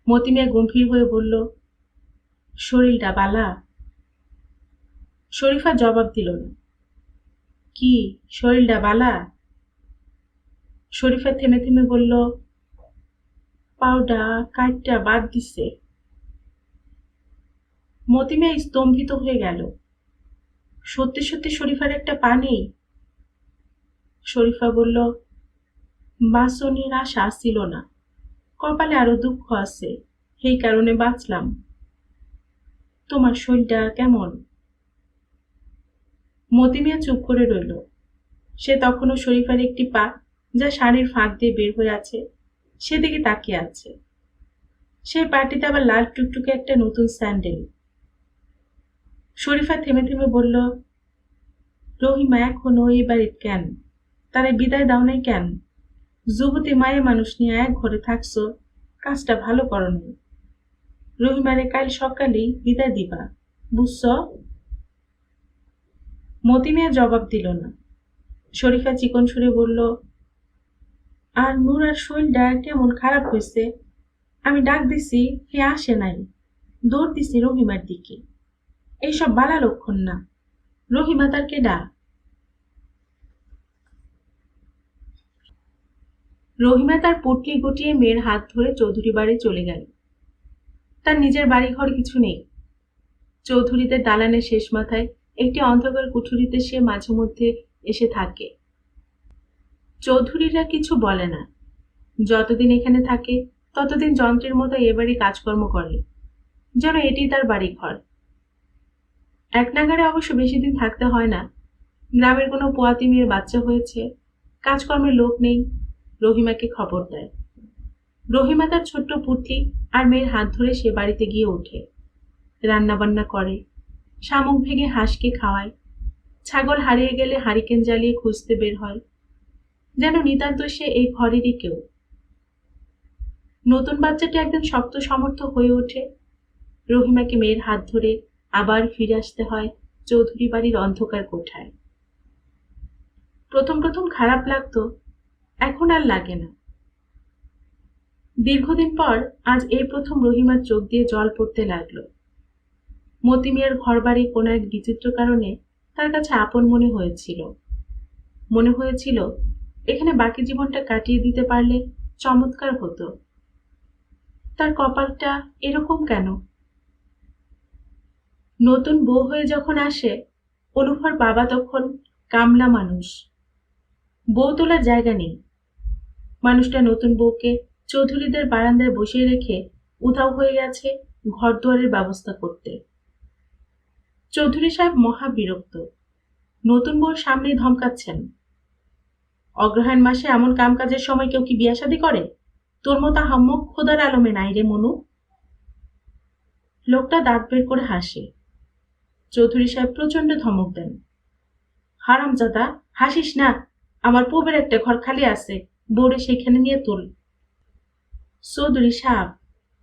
মতি মিয়া গম্ভীর হয়ে বলল, শরীরটা বালা? শরীফা জবাব দিল না। কি শরীরটা বালা? শরীফা থেমে থেমে বলল, পাউডা কাইটটা বাদ দিছে। মতি মিয়া স্তম্ভিত হয়ে গেল। সত্যি সত্যি শরীফার একটা পা নেই? শরীফা বলল, বাঁচনির আশা ছিল না, কপালে আরো দুঃখ আছে, সেই কারণে বাঁচলাম। তোমার শরীরটা কেমন? মতি মিয়া চুপ করে রইল। সে তখনও শরীফার একটি পা, যা শাড়ির ফাঁক দিয়ে বের হয়ে আছে, সেদিকে তাকিয়ে আছে। সেই পাটিতে আবার লাল টুকটুকে একটা নতুন স্যান্ডেল। শরীফা থেমে থেমে বলল, রহিমা এখনো এই বাড়ির কেন? তারে বিদায় দাও নাই কেন? যুবতী মায়ে মানুষ নিয়ে এক ঘরে থাকছো, কাজটা ভালো করো নি। রহিমারে কাল সকালেই বিদায় দিবা, বুঝছ? মতি মিয়া জবাব দিল না। শরীফা চিকন সুরে বলল, আর নুরার শরীরটা কেমন খারাপ হয়েছে, আমি ডাক দিছি, হে আসে নাই। দৌড় দিছি রহিমার দিকে। এইসব বালা লক্ষণ না। রহিমা তার কেডা? রহিমা তার পুটলি গুটিয়ে মেয়ের হাত ধরে চৌধুরী বাড়ি চলে গেল। তার নিজের বাড়িঘর কিছু নেই। চৌধুরীদের দালানের শেষ মাথায় একটি অন্ধকার কুঠুরিতে সে মাঝে মধ্যে এসে থাকে। চৌধুরীরা কিছু বলে না। যতদিন এখানে থাকে ততদিন যন্ত্রের মতো এ বাড়ি কাজকর্ম করে, যেন এটি তার বাড়িঘর। এক নাগারে অবশ্য বেশি দিন থাকতে হয় না। গ্রামের কোনো পোয়াতি মেয়ের বাচ্চা হয়েছে, কাজকর্মের লোক নেই, রহিমাকে খবর দেয়। রহিমা তার ছোট্ট পুটলি আর মেয়ের হাত ধরে সে বাড়িতে গিয়ে ওঠে। রান্নাবান্না করে, শামুক ভেঙে হাঁসকে খাওয়ায়, ছাগল হারিয়ে গেলে হারিকেন জ্বালিয়ে খুঁজতে বের হয়, যেন নিতান্ত সে এই ঘরেরই কেউ। নতুন বাচ্চাটি একদিন শক্ত সমর্থ হয়ে ওঠে। রহিমাকে মেয়ের হাত ধরে আবার ফিরে আসতে হয় চৌধুরী বাড়ির অন্ধকার কোঠায়। প্রথম প্রথম খারাপ লাগতো, এখন আর লাগে না। দীর্ঘদিন পর আজ এই প্রথম রহিমার চোখ দিয়ে জল পড়তে লাগলো। মতি মিয়ার ঘর বাড়ি কোনো এক বিচিত্র কারণে তার কাছে আপন মনে হয়েছিল। মনে হয়েছিল এখানে বাকি জীবনটা কাটিয়ে দিতে পারলে চমৎকার হতো। তার কপালটা এরকম কেন? নতুন বউ হয়ে যখন আসে, অনুফার বাবা তখন কামলা মানুষ। বউ তোলার জায়গা নেই। মানুষটা নতুন বউকে চৌধুরীদের বারান্দায় বসিয়ে রেখে উধাও হয়ে গেছে ঘর দুয়ারের ব্যবস্থা করতে। চৌধুরী সাহেব মহা বিরক্ত। নতুন বউর সামনেই ধমকাচ্ছেন, অগ্রহায়ণ মাসে এমন কামকাজের সময় কেউ কি বিয়া শাদী করে? তোর মতো হাম্মক খোদার আলমে নাই রে মনু। লোকটা দাঁত বের করে হাসে। চৌধুরী সাহেব প্রচন্ড ধমক দেন। হারামজাদা, হাসিস না, আমার পূবের একটা ঘর খালি আছে, বউরে সেখানে নিয়ে তুল। চৌধুরী সাহেব,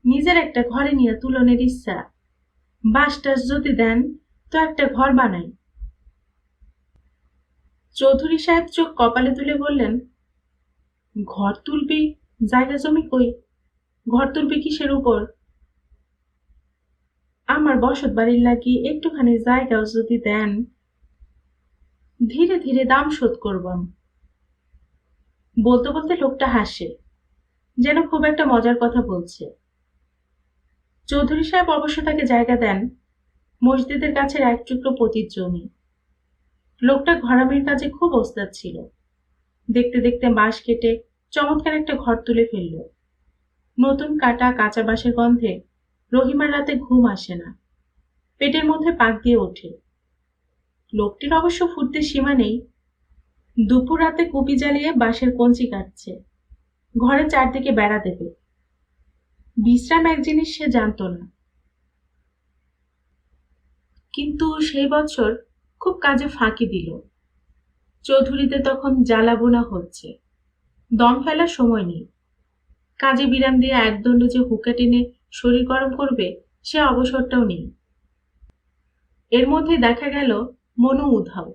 নিজের একটা ঘরে নিয়ে তুলনের ইচ্ছা, বাস টাস যদি দেন তো একটা ঘর বানাই। চৌধুরী সাহেব চোখ কপালে তুলে বললেন, ঘর তুলবি? জায়গা জমি কই? ঘর তুলবি কিসের উপর? আমার বসত বাড়ির লাগি একটুখানি জায়গাও যদি দেন, ধীরে ধীরে দাম শোধ করবাম। বলতে বলতে লোকটা হাসে, যেন খুব একটা মজার কথা বলছে। চৌধুরী সাহেব অবশ্য তাকে জায়গা দেন মসজিদের কাছের এক টুকরো পতির জমি। লোকটা ঘরামির কাজে খুব ওস্তাদ ছিল। দেখতে দেখতে বাঁশ কেটে চমৎকার একটা ঘর তুলে ফেলল। নতুন কাটা কাঁচা বাঁশের গন্ধে রহিমার রাতে ঘুম আসে না, পেটের মধ্যে পাক দিয়ে ওঠে। লোকটির অবশ্য ফুর্তির সীমা নেই। দুপুর রাতে কুপি জ্বালিয়ে বাঁশের কঞ্চি কাটছে, ঘরের চারদিকে বেড়া দেবে। বিশ্রাম এক জিনিস সে জানত না। কিন্তু সেই বছর খুব কাজে ফাঁকি দিল। চৌধুরীতে তখন জ্বালাবোনা হচ্ছে, দম ফেলার সময় নেই। কাজে বিরাম দিয়ে একদণ্ড যে হুকা টেনে শরীর গরম করবে সে অবসরটাও নেই। এর মধ্যে দেখা গেল মনু উধাও।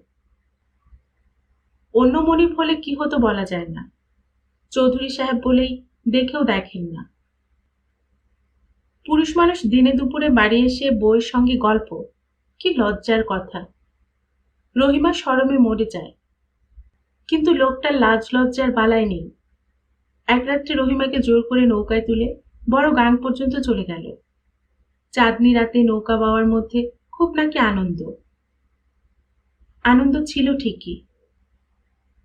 অন্য মনিব হলে কি হতো বলা যায় না, চৌধুরী সাহেব বলেই দেখেও দেখেন না। পুরুষ মানুষ দিনে দুপুরে বাড়ি এসে বউয়ের সঙ্গে গল্প, কি লজ্জার কথা। রহিমা শরমে মরে যায়, কিন্তু লোকটার লাজ লজ্জার বালাই নেই। এক রাত্রে রহিমাকে জোর করে নৌকায় তুলে বড় গান পর্যন্ত চলে গেল। চাঁদনি রাতে নৌকা বাওয়ার মধ্যে খুব নাকি আনন্দ। আনন্দ ছিল ঠিকই।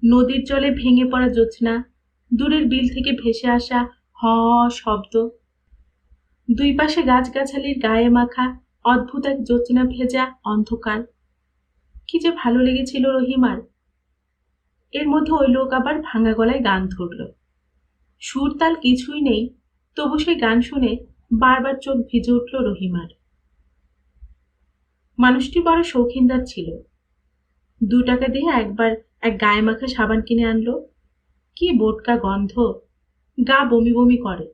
নদীর জলে ভেঙে পড়া জ্যোৎস্না, দূরের বিল থেকে ভেসে আসা হ শব্দ, দুই পাশে গাছগাছালির গায়ে মাখা অদ্ভুত এক জ্যোৎস্না ভেজা অন্ধকার, কি যে ভালো লেগেছিল রহিমার। এর মধ্যে ওই লোক আবার ভাঙা গলায় গান ধরল। সুর তাল কিছুই নেই, তবু সেই গান শুনে বারবার চোখ ভিজে উঠল রহিমার। মানুষটি বড় শৌখিনদার ছিল। 2 টাকা দিয়ে একবার এক গায়ে মাখা সাবান কিনে আনলো, কি বোটকা গন্ধ, গা বমি বমি করে।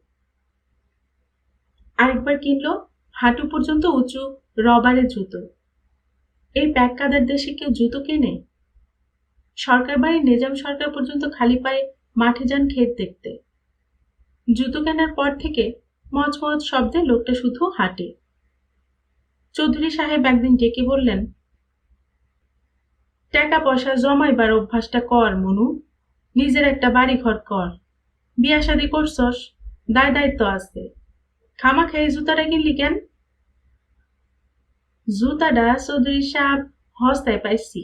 আরেকবার কিনলো হাঁটু পর্যন্ত উঁচু রবারের জুতো। এই প্যাক কাদার দেশে কেউ জুতো কেনে? সরকার বাড়ির নিজাম সরকার পর্যন্ত খালি পায়ে মাঠে যান ক্ষেত দেখতে। জুতো কেনার পর থেকে মচমচ শব্দে লোকটা শুধু হাঁটে। চৌধুরী সাহেব একদিন ডেকে বললেন, টাকা পয়সা জমাইবার অভ্যাসটা কর মনু, নিজের একটা বাড়ি ঘর কর। বিয়া শাদি করছস, দায় দায়িত্ব আছে, খামাখা এই জুতাটা কিনলি কেন? জুতাটা চৌধুরী সাহেব হস্তায় পাইছি,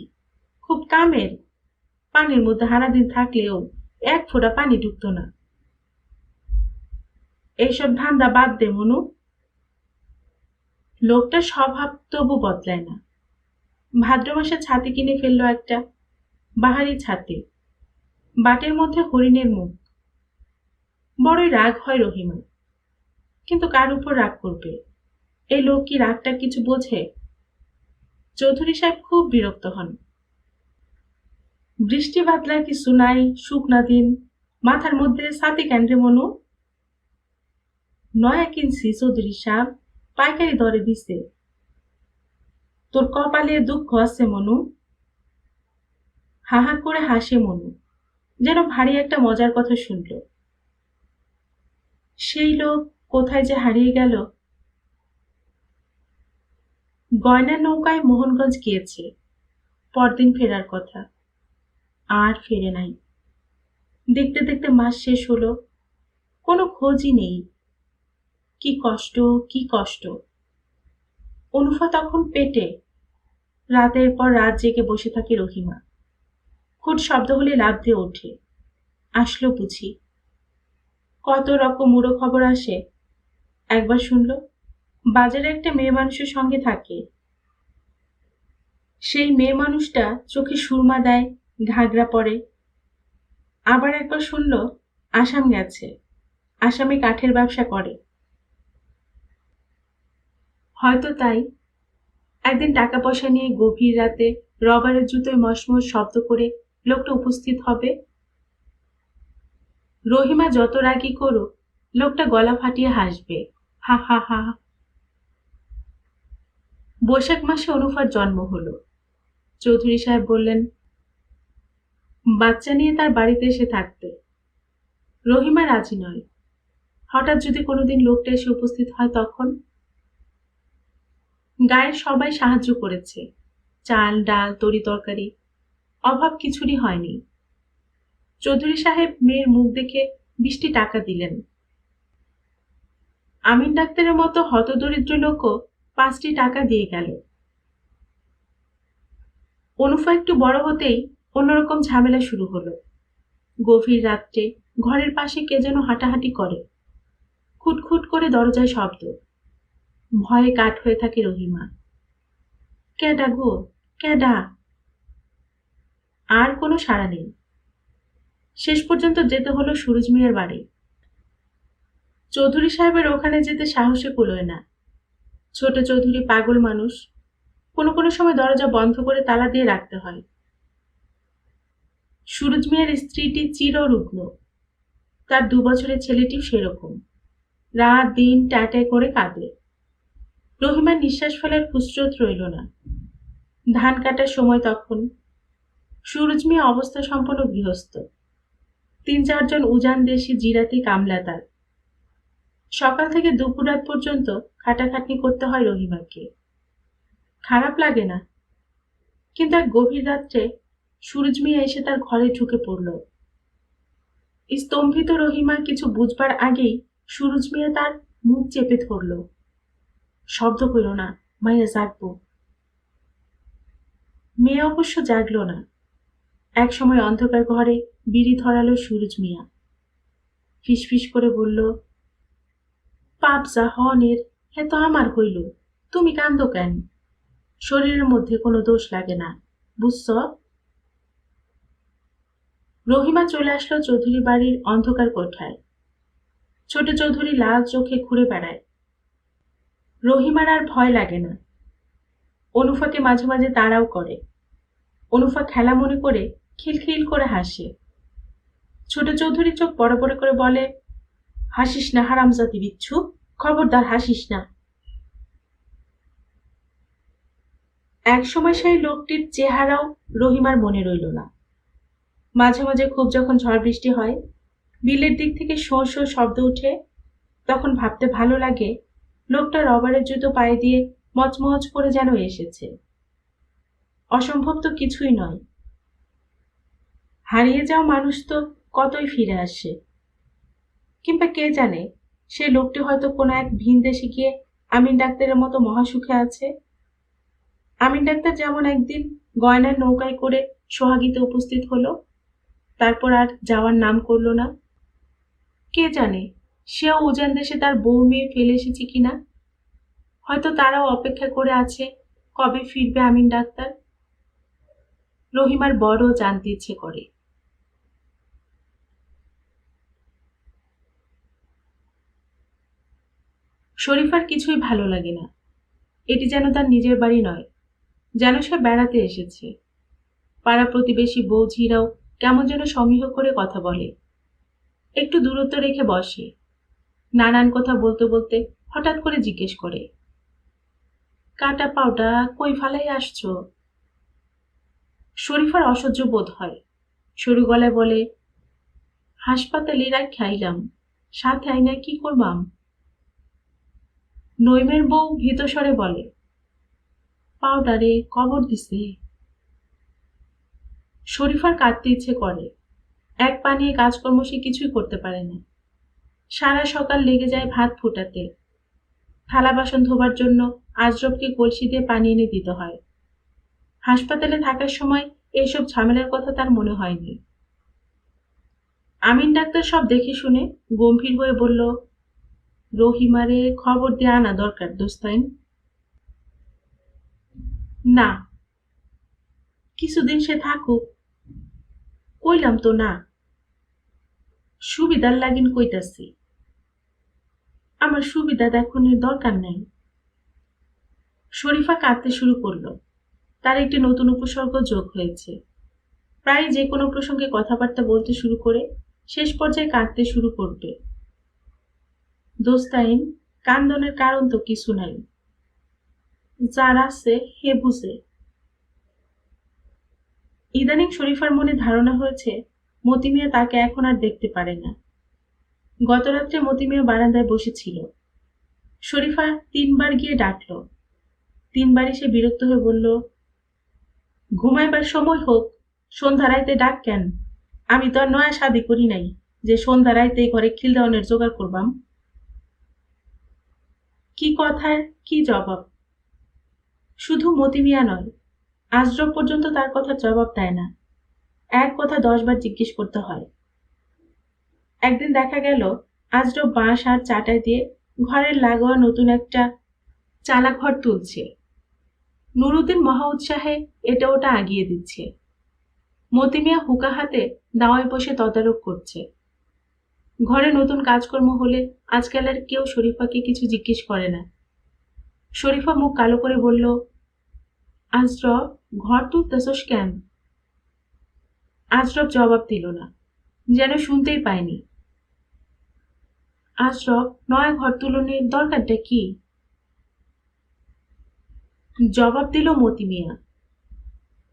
খুব কামের, পানির মধ্যে সারাদিন থাকলেও 1 ফোঁটা পানি ঢুকতো না। এইসব ধান্দা বাদ দে মনু। লোকটার স্বভাব তবু বদলায় না। ভাদ্র মাসে ছাতি কিনে ফেললো একটা, বাহারি ছাতি, বাটের মধ্যে হরিণের মুখ। বড়ই রাগ হয় রহিমার, কিন্তু কার উপর রাগ করবে? এই লোক কি রাগটা কিছু বোঝে? চৌধুরী সাহেব খুব বিরক্ত হন। বৃষ্টি বাদলার কিছু নাই, শুকনা দিন, মাথার মধ্যে ছাতি কেন রে মনু? নয়া কিনছি চৌধুরী সাহেব, পাইকারি দরে দিছে। তোর কপালে দুঃখ আছে মনু। হাহা করে হাসে মনু, যেন ভারী একটা মজার কথা শুনল। সেই লোক কোথায় যে হারিয়ে গেল। গয়নার নৌকায় মোহনগঞ্জ গিয়েছে, পরদিন ফেরার কথা, আর ফেরে নাই। দেখতে দেখতে মাস শেষ হলো, কোনো খোঁজই নেই। কি কষ্ট, কি কষ্ট। অনুফা তখন পেটে। রাতের পর রাত জেগে বসে থাকে রহিমা। খুট শব্দ হলে লাফ দিয়ে ওঠে, আসলো বুঝি। কত রকম উড়ো খবর আসে। একবার শুনলো বাজারে একটা মেয়ে মানুষের সঙ্গে থাকে, সেই মেয়ে মানুষটা চোখে সুরমা দেয়, ঘাগরা পরে। আবার একবার শুনলো আসাম গেছে, আসামে কাঠের ব্যবসা করে। হয়তো তাই একদিন টাকা পয়সা নিয়ে গভীর রাতে রবারের জুতোয় মশমশ শব্দ করে লোকটা উপস্থিত হবে। রহিমা যত রাগই করুক, লোকটা গলা ফাটিয়ে হাসবে, হা হা হা। বৈশাখ মাসে অনুফার জন্ম হলো। চৌধুরী সাহেব বললেন, বাচ্চা নিয়ে তার বাড়িতে এসে থাকতে। রহিমা রাজি নয়। হঠাৎ যদি কোনোদিন লোকটা এসে উপস্থিত হয় তখন? গায়ের সবাই সাহায্য করেছে, চাল ডাল তরি তরকারি, অভাব কিছুরই হয়নি। চৌধুরী সাহেব মেয়ের মুখ দেখে 20টি টাকা দিলেন। আমিন ডাক্তারের মতো হতদরিদ্র লোকও 5টি টাকা দিয়ে গেল। অনুফা একটু বড় হতেই অন্যরকম ঝামেলা শুরু হলো। গভীর রাত্রে ঘরের পাশে কে যেন হাঁটাহাঁটি করে, খুটখুট করে দরজায় শব্দ। ভয়ে কাঠ হয়ে থাকে রহিমা। ক্যাডা গো, ক্যাডা? আর কোনো সাড়া নেই। শেষ পর্যন্ত যেতে হলো সুরজ মিয়ার বাড়ি। চৌধুরী সাহেবের ওখানে যেতে সাহসে কুলোয় না। ছোট চৌধুরী পাগল মানুষ, কোনো কোনো সময় দরজা বন্ধ করে তালা দিয়ে রাখতে হয়। সুরজ মিয়ার স্ত্রীটি চিররুগ্ন, তার 2 বছরের ছেলেটিও সেরকম। রাত দিন ট্যাটায় করে কাঁদে। রহিমার নিঃশ্বাস ফেলার ফুসরত রইল না। ধান কাটার সময় তখন। সুরজ মিয়া অবস্থা সম্পন্ন গৃহস্থ। 3-4 জন উজান দেশি জিরাতি কামলা তার। সকাল থেকে দুপুর রাত পর্যন্ত খাটাখাটনি করতে হয় রহিমাকে। খারাপ লাগে না, কিন্তু এক গভীর রাত্রে সুরজ মিয়া এসে তার ঘরে ঢুকে পড়ল। স্তম্ভিত রহিমা কিছু বুঝবার আগেই সুরজ মিয়া তার মুখ চেপে ধরল। শব্দ করল না, মাইয়া জাগবো। মেয়ে অবশ্য জাগল না। এক সময় অন্ধকার ঘরে বিড়ি ধরালো সুরজ মিয়া। ফিসফিস করে বলল, পাপ যা হনের হে তো আমার হইল, তুমি কান্দো কেন? শরীরের মধ্যে কোনো দোষ লাগে না, বুঝছ? রহিমা চলে আসলো চৌধুরী বাড়ির অন্ধকার কোঠায়। ছোট চৌধুরী লাল চোখে ঘুরে বেড়ায়। রহিমার আর ভয় লাগে না। অনুফাকে মাঝে মাঝে তাড়াও করে। অনুফা খেলা মনে করে খিলখিল করে হাসে। ছোট চৌধুরী চোখ বড় বড় করে বলে, হাসিস না হারামজাদি বিচ্ছু, খবরদার হাসিস না। এক সময় সেই লোকটির চেহারাও রহিমার মনে রইল না। মাঝে মাঝে খুব যখন ঝড় বৃষ্টি হয়, বিলের দিক থেকে শোঁ শোঁ শব্দ উঠে, তখন ভাবতে ভালো লাগে লোকটা রবারের জুতো পায়ে দিয়ে মচমচ করে যেন এসেছে। অসম্ভব তো কিছুই নয়। হারিয়ে যাওয়া মানুষ তো কতই ফিরে আসে। কিংবা কে জানে, সে লোকটি হয়তো কোনো এক ভিন দেশে গিয়ে আমিন ডাক্তারের মতো মহাসুখে আছে। আমিন ডাক্তার যেমন একদিন গয়নার নৌকায় করে সোহাগীতে উপস্থিত হলো, তারপর আর যাওয়ার নাম করল না। কে জানে সেও উজান দেশে তার বউ মেয়ে ফেলে এসেছে কিনা। হয়তো তারাও অপেক্ষা করে আছে কবে ফিরবে আমিন ডাক্তার। রহিমার বড় জানতে ইচ্ছে করে। শরীফার কিছুই ভালো লাগে না। এটি যেন তার নিজের বাড়ি নয়, যেন সে বেড়াতে এসেছে। পাড়া প্রতিবেশী বৌঝিরাও কেমন যেন সমীহ করে কথা বলে, একটু দূরত্ব রেখে বসে। নানান কথা বলতে বলতে হঠাৎ করে জিজ্ঞেস করে, কাটা পাউডা কই ফালাই আসছো? শরীফার অসহ্য বোধ হয়। সরু গলায় বলে, হাসপাতালে খাইলাম, সাথে আইনা কি করবাম? নইমের বউ ভীতস্বরে বলে, পাউডারে কবর দিছে। শরীফার কাঁদতে ইচ্ছে করে। এক পা নিয়ে কাজকর্ম সে কিছুই করতে পারে না। সারা সকাল লেগে যায় ভাত ফুটাতে। থালা বাসন ধোবার জন্য আজরবকে কলসি দিয়ে পানি এনে দিতে হয়। হাসপাতালে থাকার সময় এইসব ঝামেলার কথা তার মনে হয়নি। আমিন ডাক্তার সব দেখে শুনে গম্ভীর হয়ে বলল, রহিমারে খবর দিয়ে আনা দরকার দোস্তাইন। না, কিছুদিন সে থাকুক। কইলাম তো না, সুবিধার লাগিন কইতাছি। আমার সুবিধা দেখানোর দরকার নাই। শরীফা কাঁদতে শুরু করলো। তার একটি নতুন উপসর্গ যোগ হয়েছে। প্রায় যে কোনো প্রসঙ্গে কথাবার্তা বলতে শুরু করে শেষ পর্যায়ে কাঁদতে শুরু করবে। দোস্তাইন, কান্দনের কারণ তো কিছু নাই, যার আছে হে বুঝে। ইদানিং শরীফার মনে ধারণা হয়েছে মতি মিয়া তাকে এখন আর দেখতে পারে না। গত রাত্রে মতি মিয়া বারান্দায় বসেছিল। শরীফা 3 বার গিয়ে ডাকল। 3বারই সে বিরক্ত হয়ে বলল, ঘুমাইবার সময় হোক, সন্ধ্যা রাইতে ডাক কেন? আমি তো আর নয়া শাদি করি নাই যে সন্ধ্যা রাইতে ঘরে খিল দেওয়ানের জোগাড় করবাম। কি কথার কি জবাব! শুধু মতি মিয়া নয়, আজরব পর্যন্ত তার কথার জবাব দেয় না। এক কথা 10বার জিজ্ঞেস করতে হয়। একদিন দেখা গেল আজরব বাঁশ আর চাটাই দিয়ে ঘরের লাগোয়া নতুন একটা চালাঘর তুলছে। নুরুদ্দিন মহা উৎসাহে এটা ওটা আগিয়ে দিচ্ছে। মতি মিয়া হুকা হাতে দাওয়ায় বসে তদারক করছে। ঘরে নতুন কাজকর্ম হলে আজকাল আর কেউ শরীফাকে কিছু জিজ্ঞেস করে না। শরীফা মুখ কালো করে বলল, আজরব, ঘর তুলতেছস কেন? আজরব জবাব দিল না, যেন শুনতেই পায়নি। আজরব, নয়া ঘর তুলনের দরকারটা কি? জবাব দিল মতি মিয়া,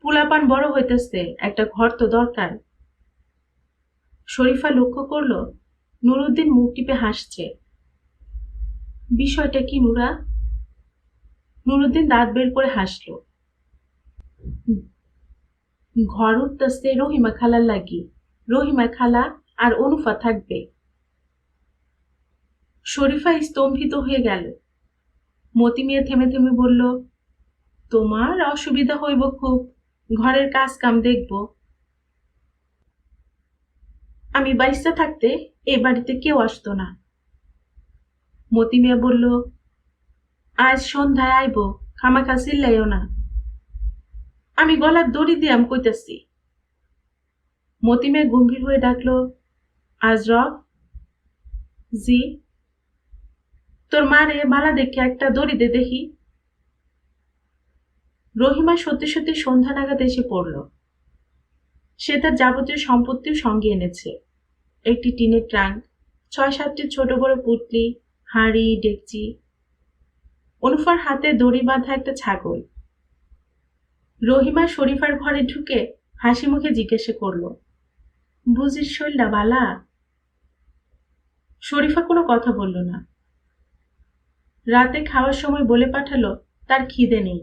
পোলাপান বড় হইতেছে, একটা ঘর তো দরকার। শরীফা লক্ষ্য করল নুরুদ্দিন মুখ টিপে হাসছে। বিষয়টা কি নুরা? নুরুদ্দিন দাঁত বের করে হাসল। ঘর উঠতেছে রহিমা খালার লাগি, রহিমা খালা আর অনুফা থাকবে। শরীফা স্তম্ভিত হয়ে গেল। মতি মিয়া থেমে থেমে বলল, তোমার অসুবিধা হইব খুব, ঘরের কাজ কাম দেখব। আমি বাইসা থাকতে এ বাড়িতে কেউ আসতো না। মতি মিয়া বলল, আজ সন্ধ্যায় আইব, খামাখা চিল্লাইও না। আমি গলার দড়ি দিয়াম কইতাছি। মতি মিয়া গম্ভীর হয়ে ডাকলো, আজরব। জি। তোর মারে বালা দেখে একটা দড়ি দে দেখি। রহিমা সত্যি সত্যি সন্ধ্যা নাগাদ এসে পড়ল। সে তার যাবতীয় সম্পত্তিও সঙ্গে এনেছে। একটি টিনের ট্রাঙ্ক, 6-7টি ছোট বড় পুঁটলি, হাঁড়ি, ডেকচি, অনুফার হাতে দড়ি বাঁধা একটা ছাগল। রহিমা শরীফার ঘরে ঢুকে হাসি মুখে জিজ্ঞাসা করল, বুঝির শৈলটা বালা? শরীফা কোনো কথা বলল না। রাতে খাওয়ার সময় বলে পাঠালো তার খিদে নেই।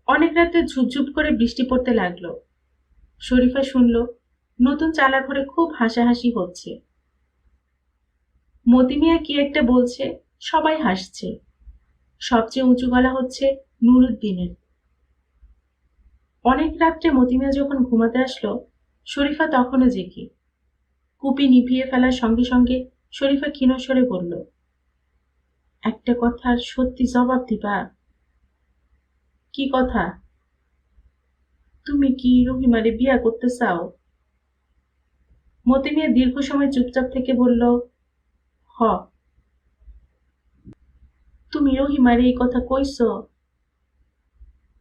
অনেক রাতে ঝুপঝুপ করে বৃষ্টি পড়তে লাগলো। শরীফা শুনল নতুন চালা ঘরে খুব হাসাহাসি হচ্ছে। মতি মিয়া কি একটা বলছে, সবাই হাসছে। সবচেয়ে উঁচু গলা হচ্ছে নুরুদ্দিনের। অনেক রাত্রে মতি মিয়া যখন ঘুমাতে আসলো, শরীফা তখনও জেগে। কুপি নিভিয়ে ফেলার সঙ্গে সঙ্গে শরীফা ক্ষীণস্বরে বলল, একটা কথার সত্যি জবাব দিবা? কি কথা? তুমি কি রহিমারে বিয়া করতে চাও? মতি মিয়া দীর্ঘ সময় চুপচাপ থেকে বলল, হ। তুমি রহিমারে এই কথা কইছ?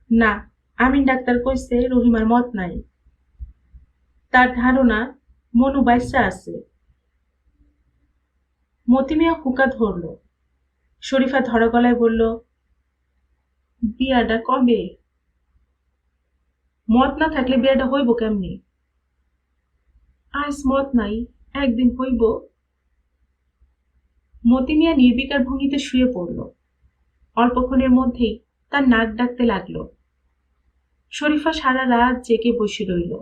না, আমিন ডাক্তার কইছে রহিমার মত নাই। তার ধারণা মনু বাইসা আছে। মতি মিয়া হুকা ধরল। শরীফা ধরা গলায় বলল, বিয়াটা কবে? মত না থাকলে বিয়াটা হইব কেমনি? আজ মত নাই, একদিন হইব। মতি মিয়া নির্বিকার ভঙ্গিতে শুয়ে পড়ল। অল্পক্ষণের মধ্যেই তার নাক ডাকতে লাগলো। শরীফা সারা রাত জেগে বসে রইল।